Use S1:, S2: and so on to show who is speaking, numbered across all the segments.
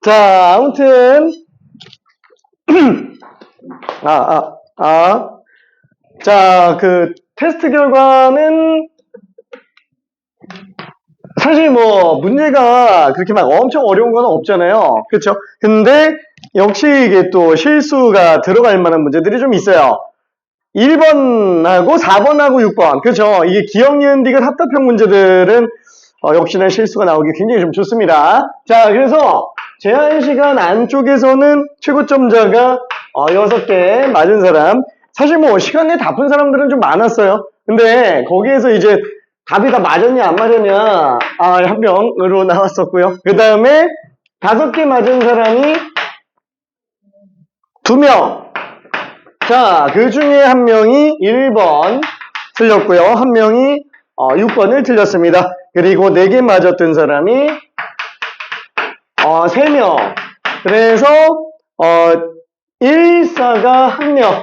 S1: 자, 아무튼 자, 그 테스트 결과는 사실 뭐 문제가 그렇게 막 엄청 어려운 건 없잖아요. 그렇죠? 근데 역시 이게 또 실수가 들어갈 만한 문제들이 좀 있어요. 1번하고 4번하고 6번. 그렇죠? 이게 기억, 니은, 디귿 합답형 문제들은 역시나 실수가 나오기 굉장히 좀 좋습니다. 자, 그래서 제한 시간 안쪽에서는 최고점자가 6개 맞은 사람. 사실 뭐 시간 내에 다 푼 사람들은 좀 많았어요. 근데 거기에서 이제 답이 다 맞았냐 안 맞았냐 한 명으로 나왔었고요. 그 다음에 5개 맞은 사람이 2명. 자, 그 중에 한 명이 1번 틀렸고요. 한 명이 6번을 틀렸습니다. 그리고 4개 맞았던 사람이 3명. 그래서 114가 1명.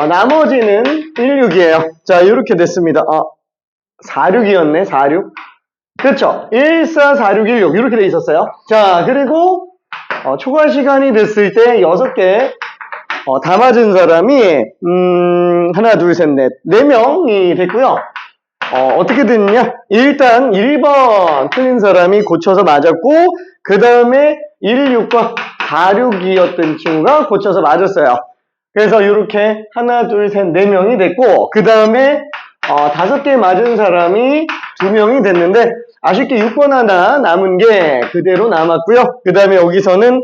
S1: 나머지는 16이에요. 자, 이렇게 됐습니다. 46이었네, 46. 그렇죠. 14, 46, 16 이렇게 돼 있었어요. 자, 그리고 초과 시간이 됐을 때 6개 다 맞은 사람이 하나, 둘, 셋, 넷, 4명이 됐고요. 어떻게 됐냐? 일단 1번 틀린 사람이 고쳐서 맞았고, 그 다음에 16과 46이었던 친구가 고쳐서 맞았어요. 그래서 이렇게 하나, 둘, 셋, 4명이 됐고, 그 다음에 5개 맞은 사람이 2명이 됐는데, 아쉽게 6번 하나 남은 게 그대로 남았고요. 그 다음에 여기서는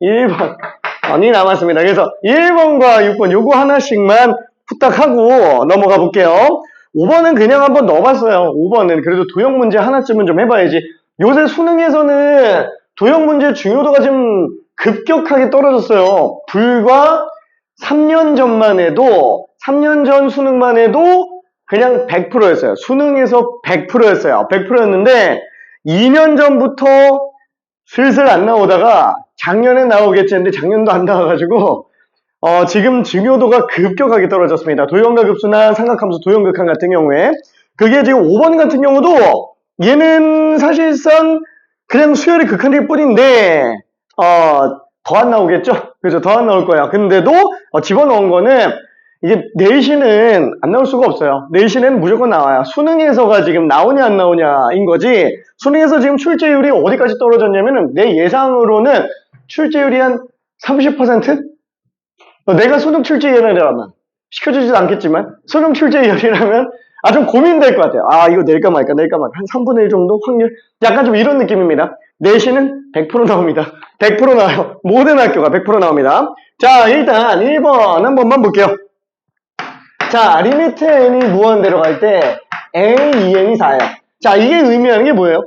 S1: 1번이 남았습니다. 그래서 1번과 6번 요거 하나씩만 후딱 하고 넘어가 볼게요. 5번은 그냥 한번 넣어봤어요. 5번은 그래도 도형 문제 하나쯤은 좀 해봐야지. 요새 수능에서는 도형 문제 중요도가 좀 급격하게 떨어졌어요. 불과 3년 전만 해도 3년 전 수능만 해도 그냥 100%였어요. 수능에서 100%였어요. 100%였는데 2년 전부터 슬슬 안 나오다가 작년에 나오겠지 했는데 작년도 안 나와가지고 지금 중요도가 급격하게 떨어졌습니다. 도형가급수나 삼각함수 도형극한 같은 경우에 그게 지금 5번 같은 경우도 얘는 사실상 그냥 수열이 극한일 뿐인데 더 안 나오겠죠? 그죠? 더 안 나올 거야. 근데도 집어넣은 거는 이게 내신은 안 나올 수가 없어요. 내신은 무조건 나와요. 수능에서가 지금 나오냐 안 나오냐인 거지. 수능에서 지금 출제율이 어디까지 떨어졌냐면은 내 예상으로는 출제율이 한 30%? 내가 수능 출제위원이라면 시켜주지도 않겠지만 수능 출제위원이라면 좀 고민될 것 같아요. 이거 낼까 말까 한 3분의 1 정도 확률? 약간 좀 이런 느낌입니다. 내신은 100% 나옵니다. 100% 나와요. 모든 학교가 100% 나옵니다. 자, 일단 1번 한 번만 볼게요. 자, 리미트 n이 무한대로 갈 때 a, 2n이 4예요. 자, 이게 의미하는 게 뭐예요?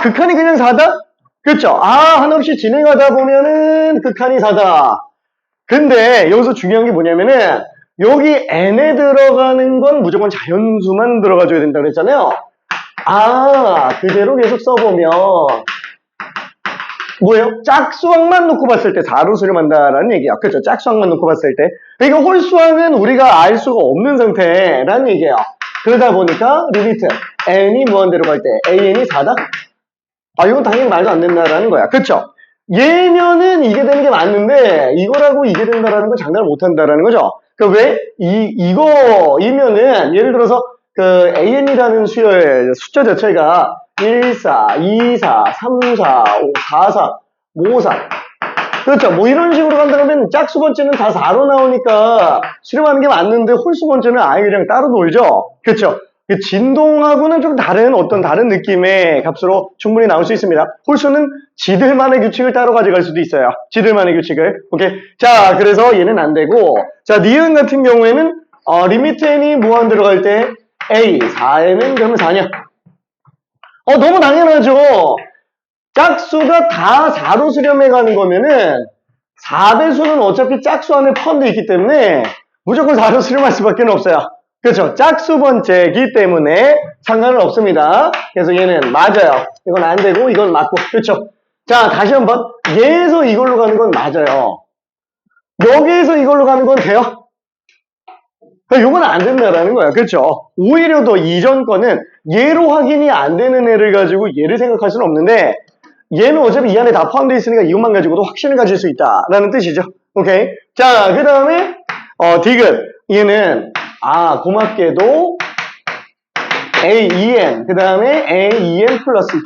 S1: 극한이 그냥 4다? 그렇죠? 한없이 진행하다 보면은 극한이 4다. 근데 여기서 중요한 게 뭐냐면은 여기 n에 들어가는 건 무조건 자연수만 들어가줘야 된다고 그랬잖아요. 그대로 계속 써보면 뭐예요? 짝수항만 놓고 봤을 때 4로 수렴한다라는 얘기야. 그렇죠? 짝수항만 놓고 봤을 때. 그러니까 홀수항은 우리가 알 수가 없는 상태라는 얘기예요. 그러다 보니까 리미트 n이 무한대로 갈 때 an이 4다? 이건 당연히 말도 안 된다라는 거야. 그렇죠? 얘면은 이게 되는 게 맞는데 이거라고 이게 된다라는 건 장난을 못 한다라는 거죠. 왜? 이거이면은 예를 들어서 그 an이라는 수열 숫자 자체가 1, 4, 2, 4, 3, 4, 5, 4, 4, 5, 4 그렇죠. 뭐 이런 식으로 간다면 짝수 번째는 다 4로 나오니까 수렴하는 게 맞는데 홀수 번째는 아예 그냥 따로 놀죠. 그렇죠. 진동하고는 좀 다른 느낌의 값으로 충분히 나올 수 있습니다. 홀수는 지들만의 규칙을 따로 가져갈 수도 있어요. 지들만의 규칙을. 오케이. 자, 그래서 얘는 안 되고. 자, 니은 같은 경우에는, 리미트 n이 무한대로 갈 때 a, 4n은 그러면 4냐? 너무 당연하죠. 짝수가 다 4로 수렴해 가는 거면은 4배수는 어차피 짝수 안에 포함되어 있기 때문에 무조건 4로 수렴할 수밖에 없어요. 그렇죠. 짝수 번째이기 때문에 상관은 없습니다. 그래서 얘는 맞아요. 이건 안 되고 이건 맞고. 그렇죠. 자, 다시 한번 얘에서 이걸로 가는 건 맞아요. 여기에서 이걸로 가는 건 돼요? 이건 안 된다라는 거야. 그렇죠. 오히려 더 이전 거는 얘로 확인이 안 되는 애를 가지고 얘를 생각할 수는 없는데 얘는 어차피 이 안에 다 포함되어 있으니까 이것만 가지고도 확신을 가질 수 있다라는 뜻이죠. 오케이. 자, 그 다음에 디귿. 얘는 고맙게도 AEN 그 다음에 AEN 플러스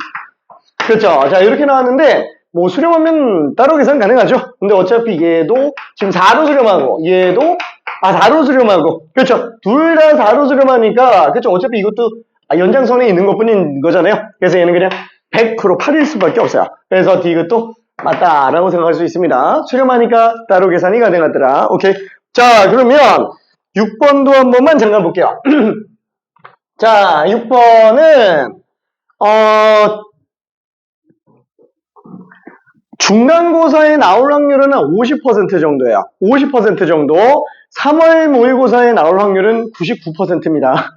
S1: 그렇죠. 자, 이렇게 나왔는데 뭐 수렴하면 따로 계산 가능하죠. 근데 어차피 얘도 지금 4로 수렴하고 얘도 4로 수렴하고 그렇죠. 둘 다 4로 수렴하니까 그렇죠. 어차피 이것도 연장선에 있는 것뿐인 거잖아요. 그래서 얘는 그냥 100% 8일 수밖에 없어요. 그래서 디귿도 맞다라고 생각할 수 있습니다. 수렴하니까 따로 계산이 가능하더라. 오케이. 자, 그러면 6번도 한 번만 잠깐 볼게요. 자, 6번은 중간고사에 나올 확률은 한 50% 정도예요. 50% 정도. 3월 모의고사에 나올 확률은 99%입니다.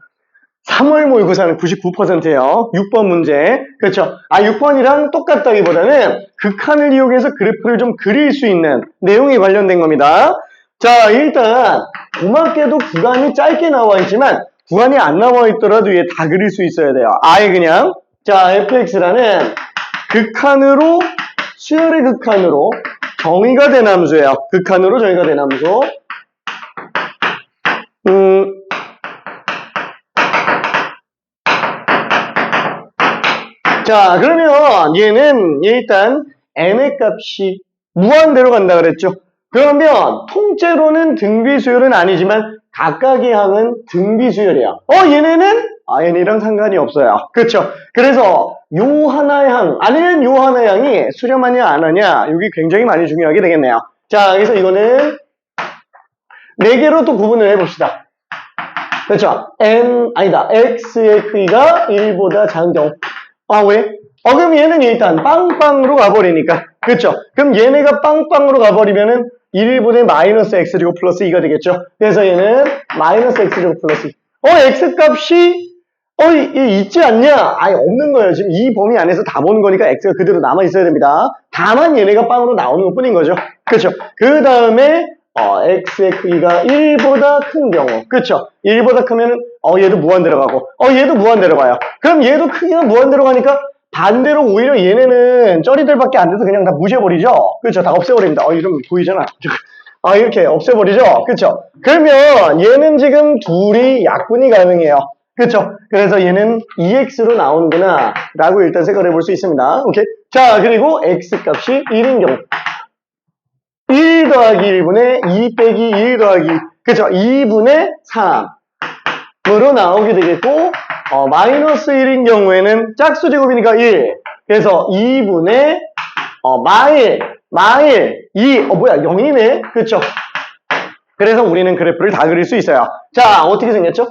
S1: 3월 모의고사는 99%예요. 6번 문제. 그렇죠. 6번이랑 똑같다기보다는 극한을 이용해서 그래프를 좀 그릴 수 있는 내용이 관련된 겁니다. 자, 일단 고맙게도 구간이 짧게 나와 있지만 구간이 안 나와 있더라도 얘 다 그릴 수 있어야 돼요. 아예 그냥. 자, fx라는 극한으로 수열의 극한으로 정의가 된 함수예요. 극한으로 정의가 된 함수. 자, 그러면 얘는 일단 n의 값이 무한대로 간다 그랬죠. 그러면 통째로는 등비수열은 아니지만 각각의 항은 등비수열이에요. 얘네는 n이랑 상관이 없어요. 그렇죠. 그래서 요 하나의 항 아니면 요 하나의 항이 수렴하냐 안 하냐 여기 굉장히 많이 중요하게 되겠네요. 자, 그래서 이거는 4개로 또 구분을 해봅시다. 그렇죠. x의 크기가 1보다 작은 경우. 왜? 그럼 얘는 일단 빵빵으로 가버리니까. 그렇죠. 그럼 얘네가 빵빵으로 가버리면은 1분의 마이너스 x제곱 플러스 2가 되겠죠. 그래서 얘는 마이너스 x제곱 플러스 2. x값이 있지 않냐? 아예 없는 거예요. 지금 이 범위 안에서 다 보는 거니까 x가 그대로 남아 있어야 됩니다. 다만 얘네가 빵으로 나오는 것 뿐인 거죠. 그렇죠. 그 다음에 x의 크기가 1보다 큰 경우. 그렇죠. 1보다 크면은 얘도 무한대로 가고 얘도 무한대로 가요. 그럼 얘도 크기가 무한대로 가니까 반대로 오히려 얘네는 쩌리들밖에 안 돼서 그냥 다 무시해버리죠. 그렇죠. 다 없애버립니다. 이거 좀 보이잖아. 이렇게 없애버리죠. 그렇죠. 그러면 얘는 지금 둘이 약분이 가능해요. 그렇죠. 그래서 얘는 2x로 나오는구나 라고 일단 생각을 해볼 수 있습니다. 오케이. 자, 그리고 x값이 1인 경우 1 더하기 1분의 2 빼기 1 더하기 그렇죠. 2분의 3으로 나오게 되겠고 마이너스 1인 경우에는 짝수 제곱이니까 1 그래서 2분의 마일 2 뭐야 0이네. 그렇죠. 그래서 우리는 그래프를 다 그릴 수 있어요. 자, 어떻게 생겼죠?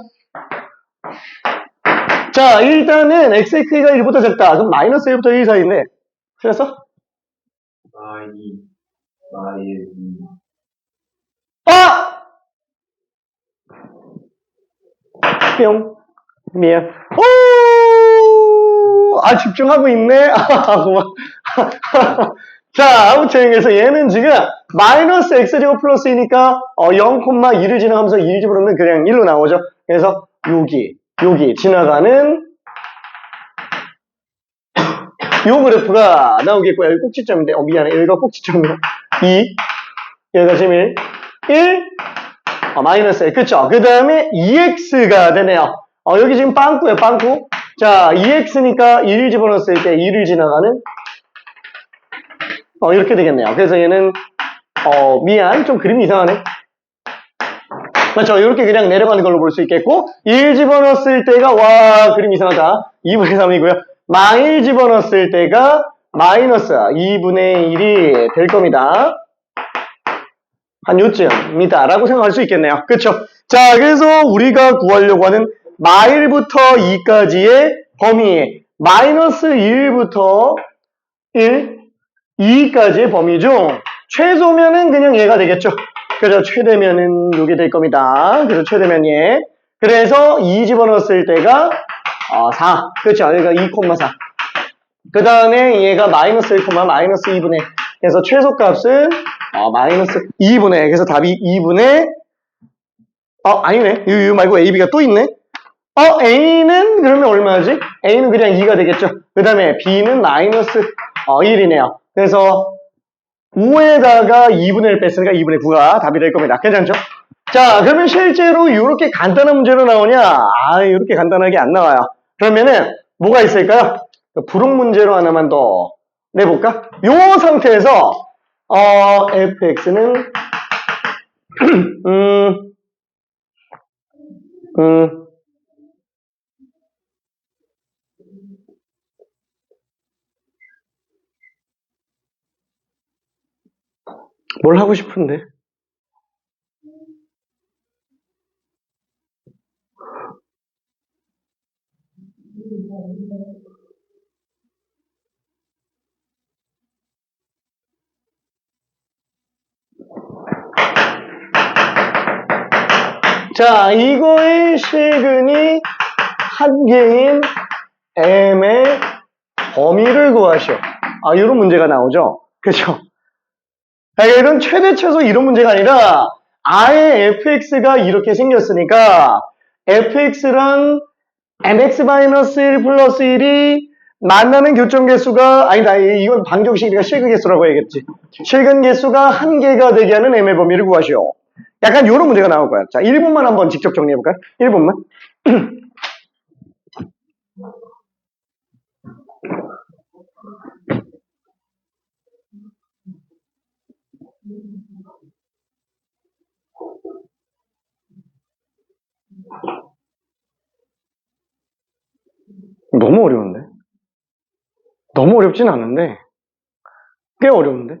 S1: 자, 일단은 x의 크기가 1보다 작다. 그럼 마이너스 1부터 1 사이인데 틀렸어? 뿅. 미안. 집중하고 있네. 고마워. 자, 아무튼 그래서 얘는 지금 마이너스 x제곱 플러스이니까 0,2를 지나가면서 1 집어넣으면 그냥 1로 나오죠. 그래서 여기 지나가는 요 그래프가 나오겠고요. 여기 꼭지점인데 미안해. 여기가 꼭지점이야. 2 여기가 지금 1 마이너스 1 그쵸. 그 다음에 2x가 되네요. 여기 지금 빵꾸예요. 빵꾸. 자, 2x니까 1 집어넣었을 때 2를 지나가는 이렇게 되겠네요. 그래서 얘는 미안 좀 그림이 이상하네. 그렇죠. 이렇게 그냥 내려가는 걸로 볼 수 있겠고 1 집어넣었을 때가 그림 이상하다. 2분의 3이고요. 마일 집어넣었을 때가 마이너스 2분의 1이 될 겁니다. 한 요쯤입니다. 라고 생각할 수 있겠네요. 그렇죠. 자, 그래서 우리가 구하려고 하는 마일부터 2까지의 범위 마이너스 1부터 2까지의 범위 중 최소면은 그냥 얘가 되겠죠. 그래서 최대면은 요게 될 겁니다. 그래서 최대면 얘. 그래서 2 집어넣었을 때가 4. 그렇죠. 여기가 2,4. 그 다음에 얘가 마이너스 1, 마이너스 2분의. 그래서 최소값은 마이너스 2분의. 그래서 답이 2분의 아니네. 유 말고 AB가 또 있네. A는 그러면 얼마지? A는 그냥 2가 되겠죠. 그 다음에 B는 마이너스 1이네요. 그래서 5에다가 2분의 1 뺐으니까 2분의 9가 답이 될 겁니다. 괜찮죠? 자, 그러면 실제로 이렇게 간단한 문제로 나오냐? 이렇게 간단하게 안 나와요. 그러면은 뭐가 있을까요? 부록 문제로 하나만 더 내볼까? 요 상태에서 fx는 뭘 하고 싶은데? 자, 이거의 실근이 한 개인 m의 범위를 구하시오. 이런 문제가 나오죠. 그렇죠? 이런 최대 최소 이런 문제가 아니라 아예 fx가 이렇게 생겼으니까 fx랑 mx-1 플러스 1이 만나는 교점 개수가 아니다. 이건 방정식이니까 실근 개수라고 해야겠지. 실근 개수가 한 개가 되게 하는 m의 범위를 구하시오. 약간 이런 문제가 나올 거야. 자, 1번만 한번 직접 정리해볼까요? 1번만. 너무 어려운데? 너무 어렵진 않은데 꽤 어려운데?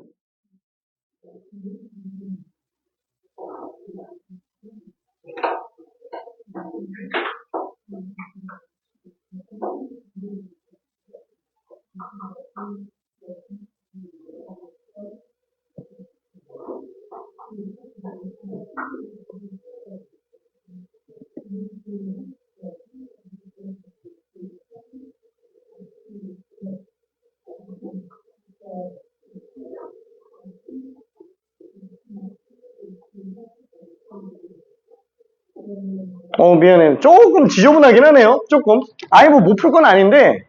S1: 미안해. 조금 지저분하긴 하네요. 조금. 아예 뭐 못 풀 건 아닌데.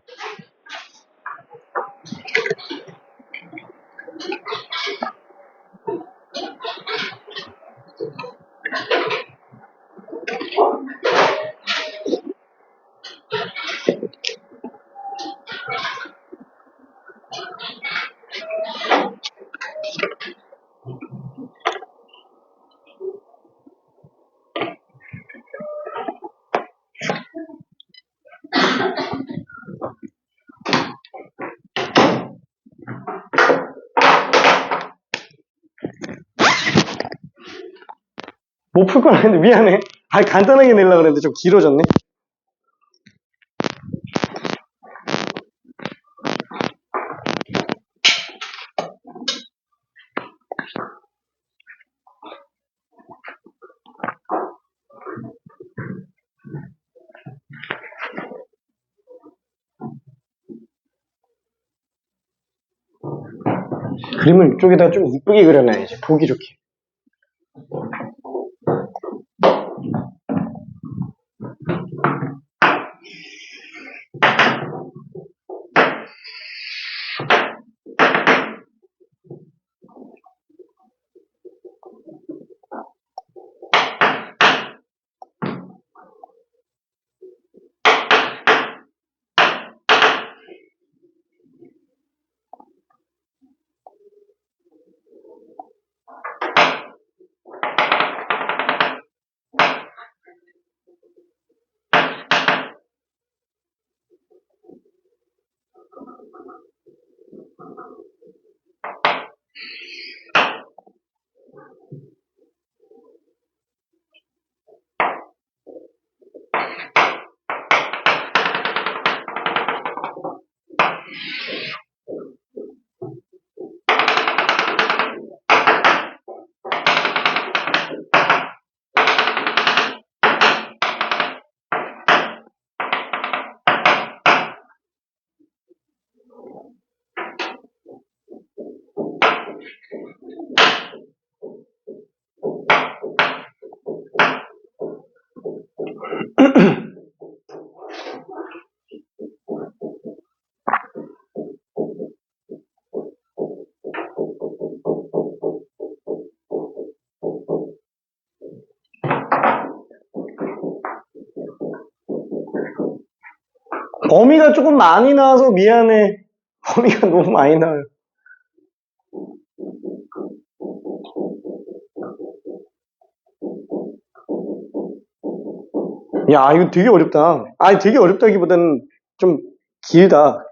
S1: 못 풀 건 아닌데 미안해. 간단하게 내려고 그랬는데 좀 길어졌네. 그림을 이쪽에다 좀 이쁘게 그려놔야지. 보기 좋게. 범위가 조금 많이 나와서 미안해. 범위가 너무 많이 나와요. 야, 이거 되게 어렵다. 아니, 되게 어렵다기보다는 좀 길다.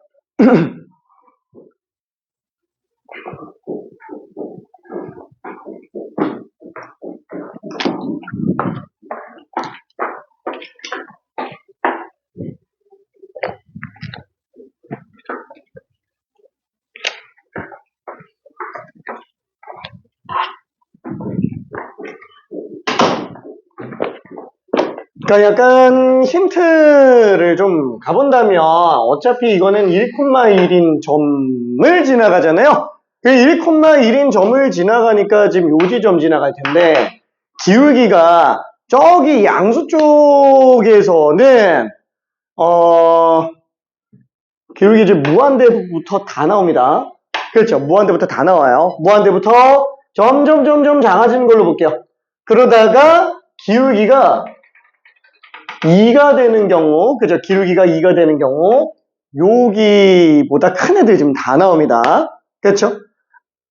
S1: 그러니까 약간 힌트를 좀 가본다면 어차피 이거는 1,1인 점을 지나가잖아요. 그 1,1인 점을 지나가니까 지금 요 지점 지나갈 텐데 기울기가 저기 양수 쪽에서는 기울기 이제 무한대부터 다 나옵니다. 그렇죠. 무한대부터 다 나와요. 무한대부터 점점 작아지는 걸로 볼게요. 그러다가 기울기가 2가 되는 경우, 그죠? 기울기가 2가 되는 경우, 여기보다 큰 애들이 지금 다 나옵니다. 그렇죠?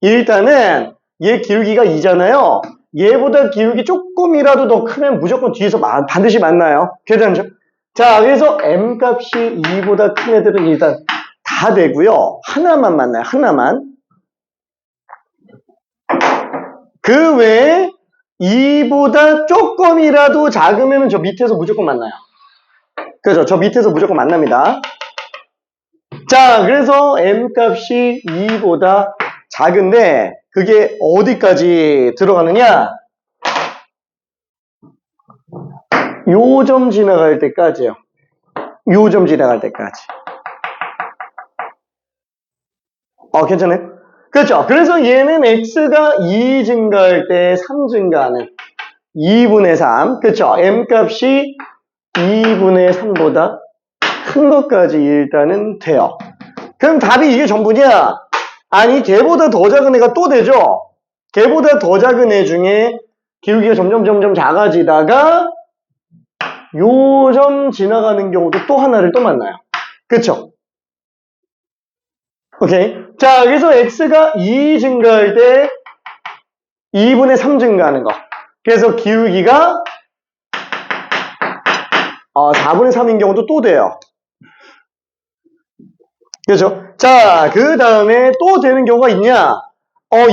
S1: 일단은 얘 기울기가 2잖아요. 얘보다 기울기 조금이라도 더 크면 무조건 뒤에서 반드시 만나요. 괜찮죠? 자, 그래서 m 값이 2보다 큰 애들은 일단 다 되고요. 하나만 만나요. 하나만. 그 외에 2보다 조금이라도 작으면 저 밑에서 무조건 만나요. 그죠? 저 밑에서 무조건 만납니다. 자, 그래서 m 값이 2보다 작은데 그게 어디까지 들어가느냐? 요 점 지나갈 때까지요. 요 점 지나갈 때까지. 괜찮아요? 그렇죠? 그래서 얘는 x가 2 증가할 때 3 증가하는 2분의 3. 그렇죠? m 값이 2분의 3보다 큰 것까지 일단은 돼요. 그럼 답이 이게 전부냐? 아니, 걔보다 더 작은 애가 또 되죠? 걔보다 더 작은 애 중에 기울기가 점점 작아지다가 요 점 지나가는 경우도 또 하나를 또 만나요. 그쵸? 오케이. 자, 그래서 x가 2 증가할 때 2분의 3 증가하는 거. 그래서 기울기가 4분의 3인 경우도 또 돼요. 그렇죠? 자, 그 다음에 또 되는 경우가 있냐?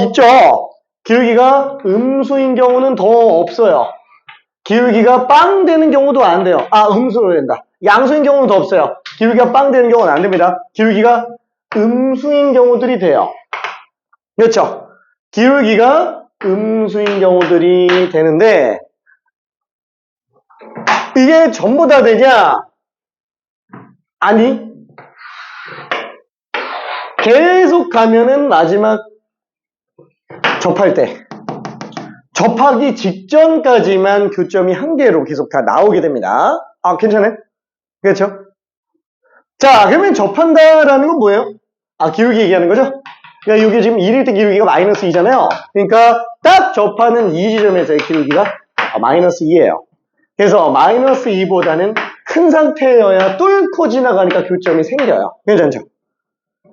S1: 있죠. 기울기가 음수인 경우는 더 없어요. 기울기가 빵 되는 경우도 안 돼요. 음수로 된다. 양수인 경우는 더 없어요. 기울기가 빵 되는 경우는 안 됩니다. 기울기가 음수인 경우들이 돼요. 그렇죠? 기울기가 음수인 경우들이 되는데 이게 전부 다 되냐? 아니, 계속 가면은 마지막 접할 때 접하기 직전까지만 교점이 한 개로 계속 다 나오게 됩니다. 괜찮아요? 그렇죠? 자, 그러면 접한다라는 건 뭐예요? 기울기 얘기하는 거죠? 그러니까 이게 지금 1일 때 기울기가 마이너스 2잖아요. 그러니까 딱 접하는 이 지점에서의 기울기가 마이너스 2예요. 그래서 마이너스 2보다는 큰 상태여야 뚫고 지나가니까 교점이 생겨요. 괜찮죠?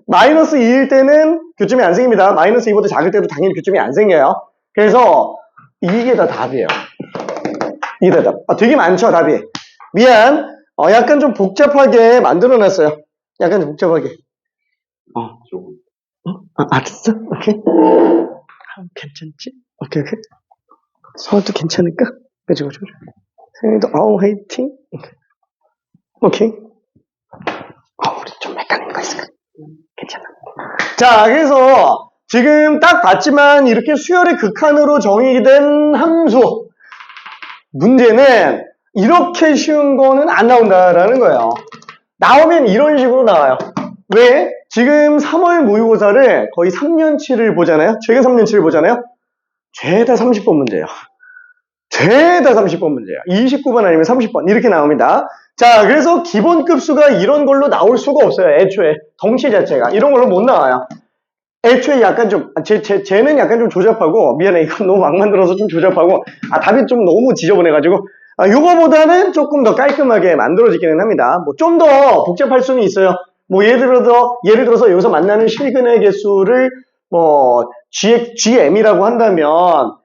S1: 마이너스 2일 때는 교점이 안 생깁니다. 마이너스 2보다 작을 때도 당연히 교점이 안 생겨요. 그래서 이게 다 답이에요. 이게 다 답. 되게 많죠, 답이. 미안. 약간 좀 복잡하게 만들어놨어요. 약간 좀 복잡하게. 알았어? 오케이. 괜찮지? 오케이. 서울도 괜찮을까? 그죠. 생일도, 화이팅. 오케이. 우리 좀 헷갈리는 거 있을까? 괜찮아. 자, 그래서 지금 딱 봤지만 이렇게 수열의 극한으로 정의된 함수. 문제는 이렇게 쉬운 거는 안 나온다라는 거예요. 나오면 이런 식으로 나와요. 왜? 지금 3월 모의고사를 거의 3년치를 보잖아요. 최근 3년치를 보잖아요. 죄다 30번 문제예요. 죄다 30번 문제예요. 29번 아니면 30번 이렇게 나옵니다. 자, 그래서 기본급 수가 이런 걸로 나올 수가 없어요. 애초에 덩치 자체가 이런 걸로 못 나와요. 애초에 약간 좀 쟤는 약간 좀 조잡하고, 미안해, 이건 너무 막 만들어서 좀 조잡하고, 답이 좀 너무 지저분해가지고 요거보다는 조금 더 깔끔하게 만들어지기는 합니다. 뭐 좀 더 복잡할 수는 있어요. 뭐 예를 들어서 여기서 만나는 실근의 개수를 뭐 GM이라고 한다면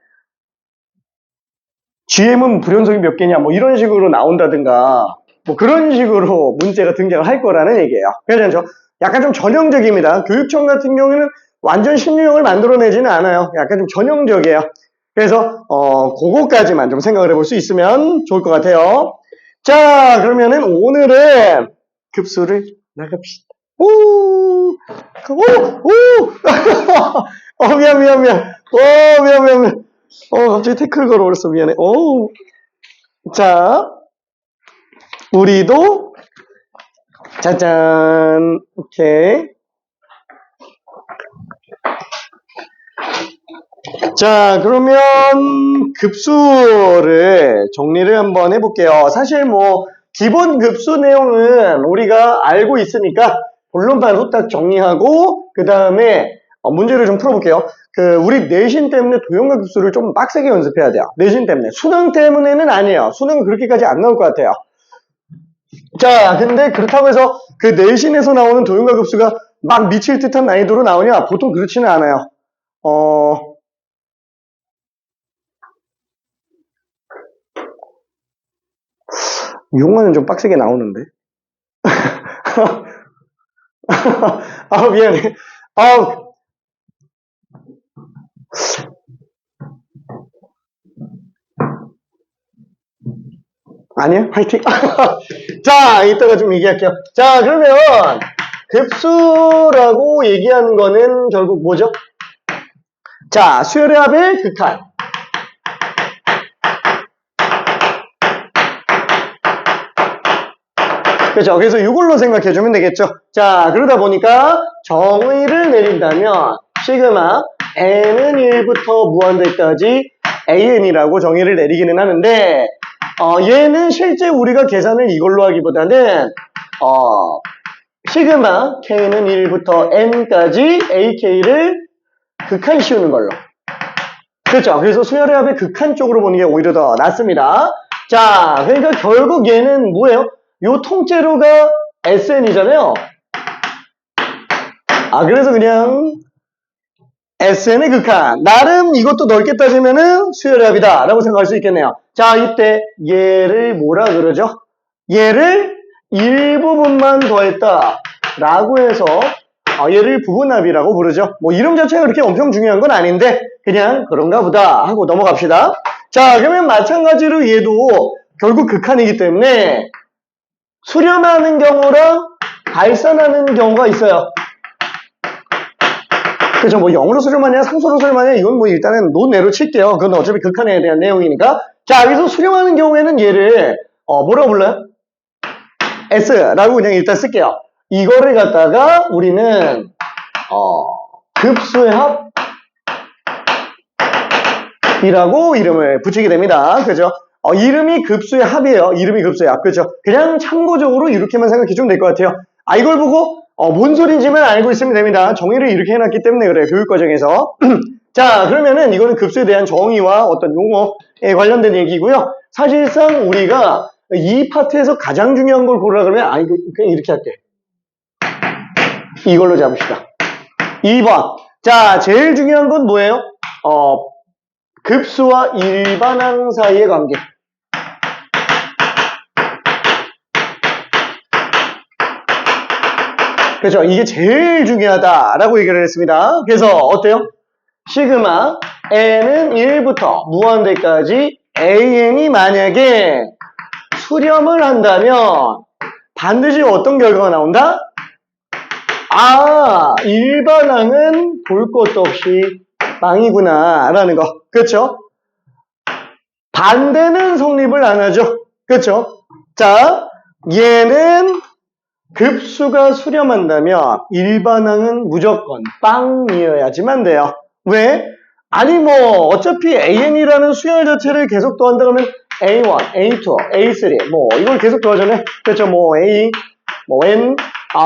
S1: GM은 불연속이 몇 개냐 뭐 이런 식으로 나온다든가 뭐 그런 식으로 문제가 등장을 할 거라는 얘기예요. 그래서 약간 좀 전형적입니다. 교육청 같은 경우에는 완전 신유형을 만들어내지는 않아요. 약간 좀 전형적이에요. 그래서 그거까지만 좀 생각을 해볼 수 있으면 좋을 것 같아요. 자, 그러면은 오늘은 급수를 나갑시다. 오, 오, 오, 미안. 미안. 갑자기 태클 걸어버렸어. 미안해. 오, 자, 우리도 짜잔, 오케이. 자, 그러면 급수를 정리를 한번 해볼게요. 사실 뭐 기본 급수 내용은 우리가 알고 있으니까 본론만 후딱 정리하고 그 다음에 문제를 좀 풀어볼게요. 우리 내신 때문에 도형과 급수를 좀 빡세게 연습해야 돼요. 내신 때문에. 수능 때문에는 아니에요. 수능은 그렇게까지 안 나올 것 같아요. 자, 근데 그렇다고 해서 그 내신에서 나오는 도형과 급수가 막 미칠 듯한 난이도로 나오냐? 보통 그렇지는 않아요. 용어는 좀 빡세게 나오는데. 미안해. 아니요? 화이팅! 자, 이따가 좀 얘기할게요. 자, 그러면 급수라고 얘기하는 거는 결국 뭐죠? 자, 수열의 극한. 그렇죠. 그래서 이걸로 생각해주면 되겠죠. 자, 그러다 보니까 정의를 내린다면 시그마 n은 1부터 무한대까지 an이라고 정의를 내리기는 하는데 얘는 실제 우리가 계산을 이걸로 하기보다는 시그마 k는 1부터 n까지 ak를 극한 씌우는 걸로. 그렇죠. 그래서 수열의 합의 극한 쪽으로 보는 게 오히려 더 낫습니다. 자, 그러니까 결국 얘는 뭐예요? 요 통째로가 SN이잖아요. 그래서 그냥 SN의 극한. 나름 이것도 넓게 따지면은 수열의 합이다. 라고 생각할 수 있겠네요. 자, 이때 얘를 뭐라 그러죠? 얘를 일부분만 더했다. 라고 해서 얘를 부분합이라고 부르죠. 뭐 이름 자체가 그렇게 엄청 중요한 건 아닌데 그냥 그런가 보다 하고 넘어갑시다. 자, 그러면 마찬가지로 얘도 결국 극한이기 때문에 수렴하는 경우랑 발산하는 경우가 있어요. 그죠? 뭐 영어로 수렴하냐, 상수로 수렴하냐, 이건 뭐 일단은 논외로 칠게요. 그건 어차피 극한에 대한 내용이니까. 자, 여기서 수렴하는 경우에는 얘를 뭐라고 불러요? S라고 그냥 일단 쓸게요. 이거를 갖다가 우리는 급수의 합이라고 이름을 붙이게 됩니다. 그죠? 이름이 급수의 합이에요. 이름이 급수의 합. 그죠? 그냥 참고적으로 이렇게만 생각해주면 될 것 같아요. 이걸 보고 뭔 소린지만 알고 있으면 됩니다. 정의를 이렇게 해놨기 때문에 그래요. 교육과정에서. 자, 그러면은 이거는 급수에 대한 정의와 어떤 용어에 관련된 얘기고요. 사실상 우리가 이 파트에서 가장 중요한 걸 고르라 그러면 이거 그냥 이렇게 할게. 이걸로 잡읍시다. 2번. 자, 제일 중요한 건 뭐예요? 급수와 일반항 사이의 관계. 그렇죠. 이게 제일 중요하다라고 얘기를 했습니다. 그래서 어때요? 시그마 n은 1부터 무한대까지 an이 만약에 수렴을 한다면 반드시 어떤 결과가 나온다? 일반항은 볼 것도 없이 망이구나 라는 거. 그렇죠? 반대는 성립을 안 하죠. 그렇죠? 자, 얘는 급수가 수렴한다면 일반항은 무조건 빵이어야지만 돼요. 왜? 아니 뭐 어차피 an이라는 수열 자체를 계속 더한다 그러면 a1, a2, a3 뭐 이걸 계속 더하잖아요. 그렇죠? 뭐 a, 뭐 n,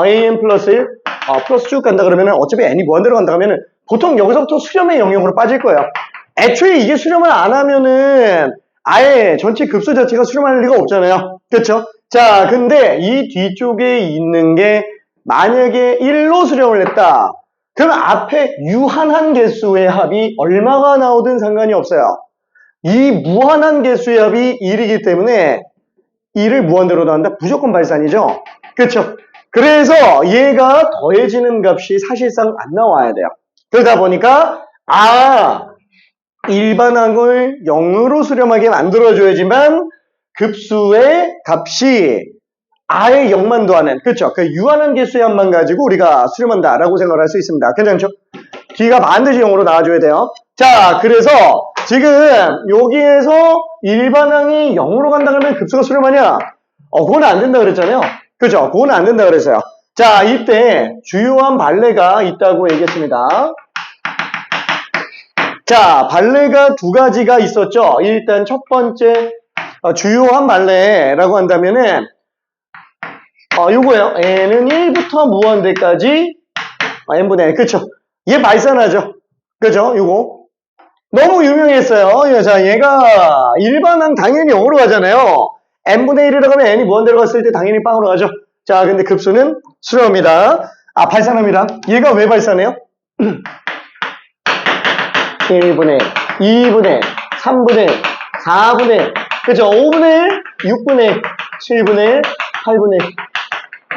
S1: an 플러스 1 플러스 쭉 간다 그러면 어차피 n이 무한대로 간다 그러면 보통 여기서부터 수렴의 영역으로 빠질 거예요. 애초에 이게 수렴을 안 하면은 아예 전체 급수 자체가 수렴할 리가 없잖아요. 그쵸? 자, 근데 이 뒤쪽에 있는 게 만약에 1로 수렴을 했다. 그럼 앞에 유한한 개수의 합이 얼마가 나오든 상관이 없어요. 이 무한한 개수의 합이 1이기 때문에 1을 무한대로 더한다? 무조건 발산이죠? 그쵸? 그래서 얘가 더해지는 값이 사실상 안 나와야 돼요. 그러다 보니까 일반항을 0으로 수렴하게 만들어줘야지만 급수의 값이 아예 0만 더하는, 그쵸? 그 유한한 개수의 합만 가지고 우리가 수렴한다라고 생각을 할 수 있습니다. 괜찮죠? 뒤가 반드시 0으로 나와줘야 돼요. 자, 그래서 지금 여기에서 일반항이 0으로 간다 그러면 급수가 수렴하냐? 그건 안 된다 그랬잖아요. 그죠? 그건 안 된다 그랬어요. 자, 이때 주요한 발레가 있다고 얘기했습니다. 자, 발레가 두 가지가 있었죠. 일단 첫 번째 주요한 발레라고 한다면은 요거예요. n은 1부터 무한대까지 n분의 n. 그쵸? 얘 발산하죠. 그죠? 요거 너무 유명했어요. 자, 얘가 일반항 당연히 0으로 가잖아요. n분의 1이라고 하면 n이 무한대로 갔을 때 당연히 빵으로 가죠. 자, 근데 급수는 수렴합니다. 발산합니다. 얘가 왜 발산해요? 1분의 1, 2분의 1, 3분의 1, 4분의 1, 그죠? 5분의 1, 6분의 1, 7분의 1, 8분의 1.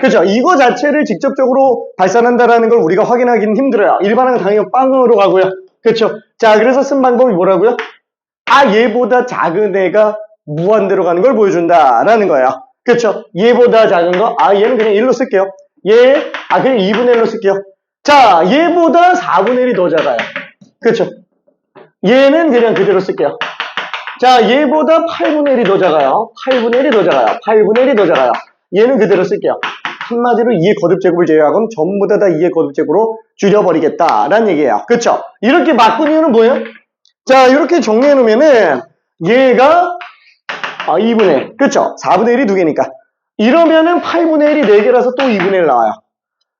S1: 그죠? 이거 자체를 직접적으로 발산한다라는 걸 우리가 확인하기는 힘들어요. 일반항은 당연히 빵으로 가고요. 그쵸? 자, 그래서 쓴 방법이 뭐라고요? 얘보다 작은 애가 무한대로 가는 걸 보여준다라는 거예요. 그쵸? 얘보다 작은 거, 얘는 그냥 1로 쓸게요. 그냥 2분의 1로 쓸게요. 자, 얘보다 4분의 1이 더 작아요. 그쵸? 얘는 그냥 그대로 쓸게요. 자, 얘보다 8분의 1이 더 작아요. 8분의 1이 더 작아요. 8분의 1이 더 작아요. 얘는 그대로 쓸게요. 한마디로 2의 거듭제곱을 제외하고는 전부 다 2의 거듭제곱으로 줄여버리겠다라는 얘기예요. 그쵸? 이렇게 바꾼 이유는 뭐예요? 자, 이렇게 정리해놓으면은 얘가 2분의 1. 그쵸? 4분의 1이 2개니까. 이러면은 8분의 1이 4개라서 또 2분의 1 나와요.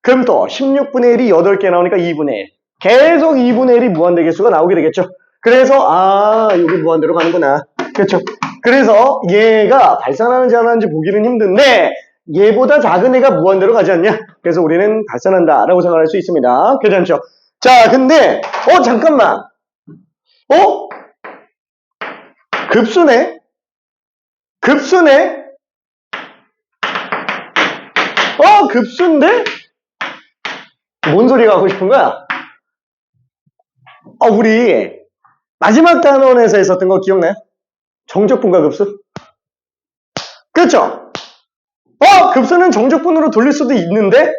S1: 그럼 또 16분의 1이 8개 나오니까 2분의 1. 계속 2분의 1이 무한대 개수가 나오게 되겠죠. 그래서 여기 무한대로 가는구나. 그렇죠. 그래서 얘가 발산하는지 안 하는지 보기는 힘든데 얘보다 작은 애가 무한대로 가지 않냐? 그래서 우리는 발산한다 라고 생각할 수 있습니다. 괜찮죠? 자, 근데 잠깐만. 급수네? 급수네? 급수인데? 뭔 소리가 하고 싶은 거야? 우리 마지막 단원에서 있었던 거 기억나요? 정적분과 급수? 그렇죠? 급수는 정적분으로 돌릴 수도 있는데?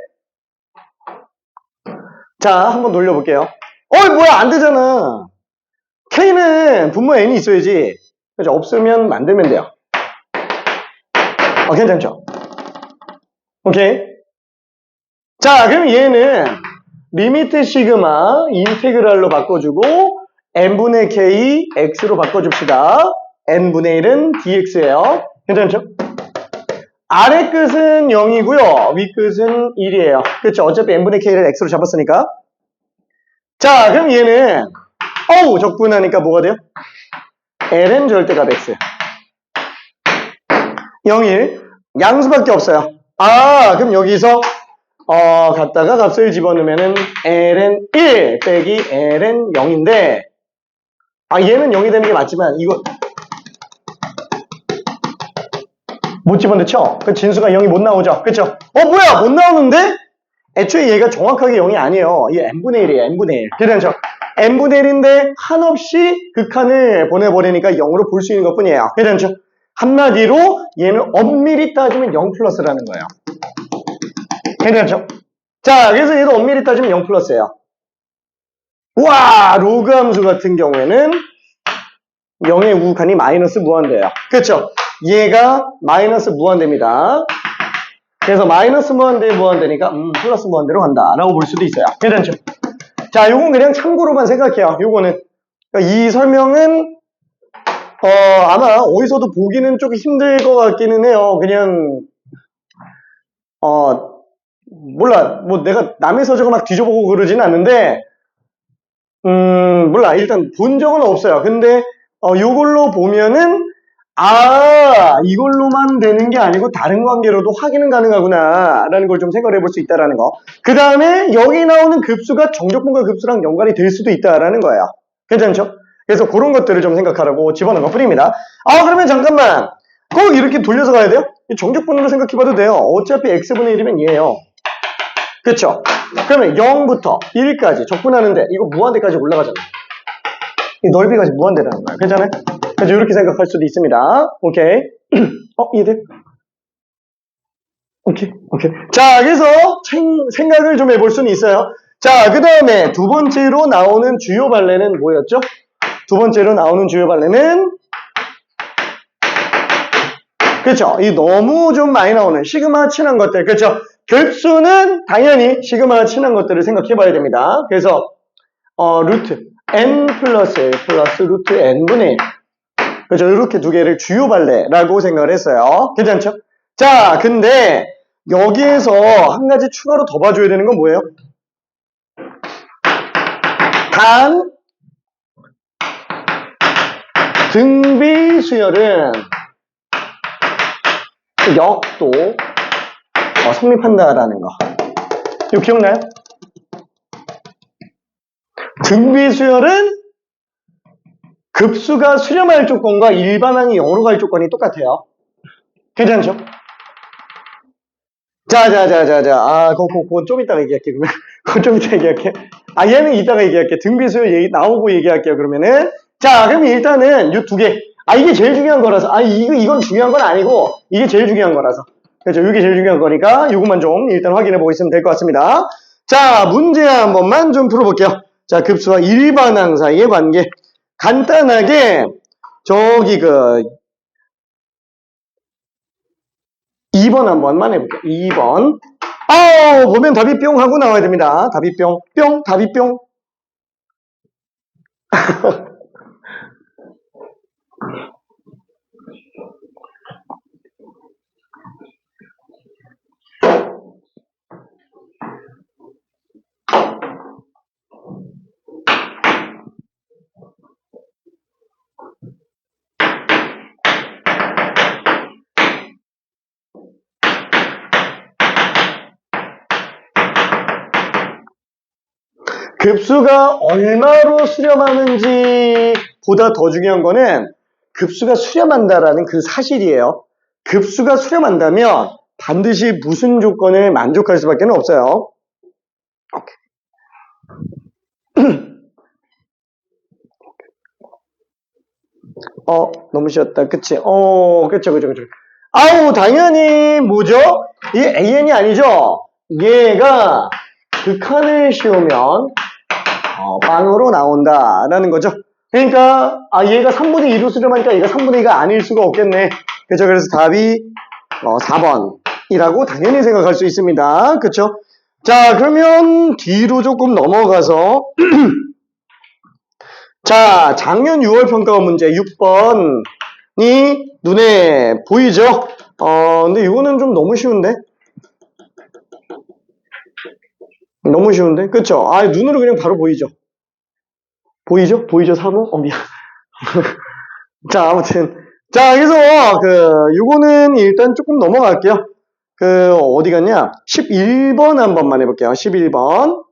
S1: 자, 한번 돌려볼게요. 뭐야, 안 되잖아. K는 분모 N이 있어야지. 그죠? 없으면 만들면 돼요. 괜찮죠? 오케이. 자, 그럼 얘는 리미트 시그마 인테그랄로 바꿔주고 n분의 k x로 바꿔줍시다. n분의 1은 dx예요. 괜찮죠? 아래 끝은 0이고요. 위 끝은 1이에요. 그렇죠? 어차피 n분의 k를 x로 잡았으니까. 자, 그럼 얘는 적분하니까 뭐가 돼요? ln 절대값 x 0, 1 양수밖에 없어요. 그럼 여기서 갖다가 값을 집어넣으면은 ln 1 빼기 ln 0인데 얘는 0이 되는 게 맞지만 이거 못 집어넣죠? 그 진수가 0이 못 나오죠? 그쵸? 뭐야 못 나오는데? 애초에 얘가 정확하게 0이 아니에요. 얘 n분의 1이에요. n분의 1. 괜찮죠? n분의 1인데 한없이 극한을 보내버리니까 0으로 볼 수 있는 것 뿐이에요. 괜찮죠? 한마디로 얘는 엄밀히 따지면 0 플러스라는 거예요. 괜찮죠? 자, 그래서 얘도 엄밀히 따지면 0 플러스예요. 와, 로그 함수 같은 경우에는 0의 우극한이 마이너스 무한대예요. 그렇죠? 얘가 마이너스 무한대입니다. 그래서 마이너스 무한대 무한대니까 플러스 무한대로 간다라고 볼 수도 있어요. 괜찮죠? 자, 요건 그냥 참고로만 생각해요. 요거는 이 설명은 아마 어디서도 보기는 조금 힘들 것 같기는 해요. 그냥 몰라. 뭐 내가 남의 서적을 막 뒤져보고 그러진 않는데 몰라. 일단 본 적은 없어요. 근데 요걸로 보면은 이걸로만 되는 게 아니고 다른 관계로도 확인은 가능하구나 라는 걸 좀 생각을 해볼 수 있다라는 거. 그 다음에 여기 나오는 급수가 정적분과 급수랑 연관이 될 수도 있다라는 거예요. 괜찮죠? 그래서 그런 것들을 좀 생각하라고 집어넣은 것 뿐입니다. 그러면 잠깐만 꼭 이렇게 돌려서 가야 돼요? 정적분으로 생각해봐도 돼요. 어차피 x분의 1이면 얘예요. 그쵸? 그러면 0부터 1까지 적분하는데 이거 무한대까지 올라가잖아. 이 넓이가 무한대라는 거야. 괜찮아요? 그래서 이렇게 생각할 수도 있습니다. 오케이. 이해돼? 오케이. 자, 그래서 생각을 좀 해볼 수는 있어요. 자, 그 다음에 두 번째로 나오는 주요 발레는 뭐였죠? 두 번째로 나오는 주요 발레는 그렇죠. 이 너무 좀 많이 나오는 시그마 친한 것들. 그렇죠. 급수는 당연히 시그마 친한 것들을 생각해 봐야 됩니다. 그래서 루트 n 플러스 1 플러스 루트 n분의 1. 그렇죠. 이렇게 두 개를 주요 발레라고 생각을 했어요. 괜찮죠? 자, 근데 여기에서 한 가지 추가로 더 봐줘야 되는 건 뭐예요? 단 등비 수열은 역도 성립한다라는 거. 이거 기억나요? 등비 수열은 급수가 수렴할 조건과 일반항이 0으로 갈 조건이 똑같아요. 괜찮죠? 자. 그거 좀 이따가 얘기할게, 그러면. 그거 좀 이따가 얘기할게. 얘는 이따가 얘기할게. 등비 수열 나오고 얘기할게요, 그러면은. 자, 그럼 일단은 이 두 개. 이게 제일 중요한 거라서. 이건 중요한 건 아니고, 이게 제일 중요한 거라서. 그렇죠. 이게 제일 중요한 거니까, 이것만 좀 일단 확인해 보고 있으면 될 것 같습니다. 자, 문제 한 번만 좀 풀어볼게요. 자, 급수와 일반항 사이의 관계. 간단하게, 2번 한 번만 해볼게요. 2번. 보면 답이 뿅 하고 나와야 됩니다. 답이 뿅. 답이 뿅. 급수가 얼마로 수렴하는지 보다 더 중요한 거는 급수가 수렴한다라는 그 사실이에요. 급수가 수렴한다면 반드시 무슨 조건을 만족할 수밖에 없어요. 너무 쉬웠다. 그치? 그쵸. 당연히 뭐죠? 이게 AN이 아니죠? 얘가 극한을 씌우면 빵으로 나온다라는 거죠. 그러니까 얘가 3분의 2로 수렴하니까 얘가 3분의 2가 아닐 수가 없겠네. 그렇죠? 그래서 답이 4번이라고 당연히 생각할 수 있습니다. 그렇죠? 자, 그러면 뒤로 조금 넘어가서 자, 작년 6월 평가원 문제 6번이 눈에 보이죠? 근데 이거는 좀 너무 쉬운데? 너무 쉬운데? 그쵸? 눈으로 그냥 바로 보이죠? 보이죠? 사모? 미안. 자, 아무튼. 자, 그래서, 요거는 일단 조금 넘어갈게요. 어디 갔냐? 11번 한 번만 해볼게요. 11번.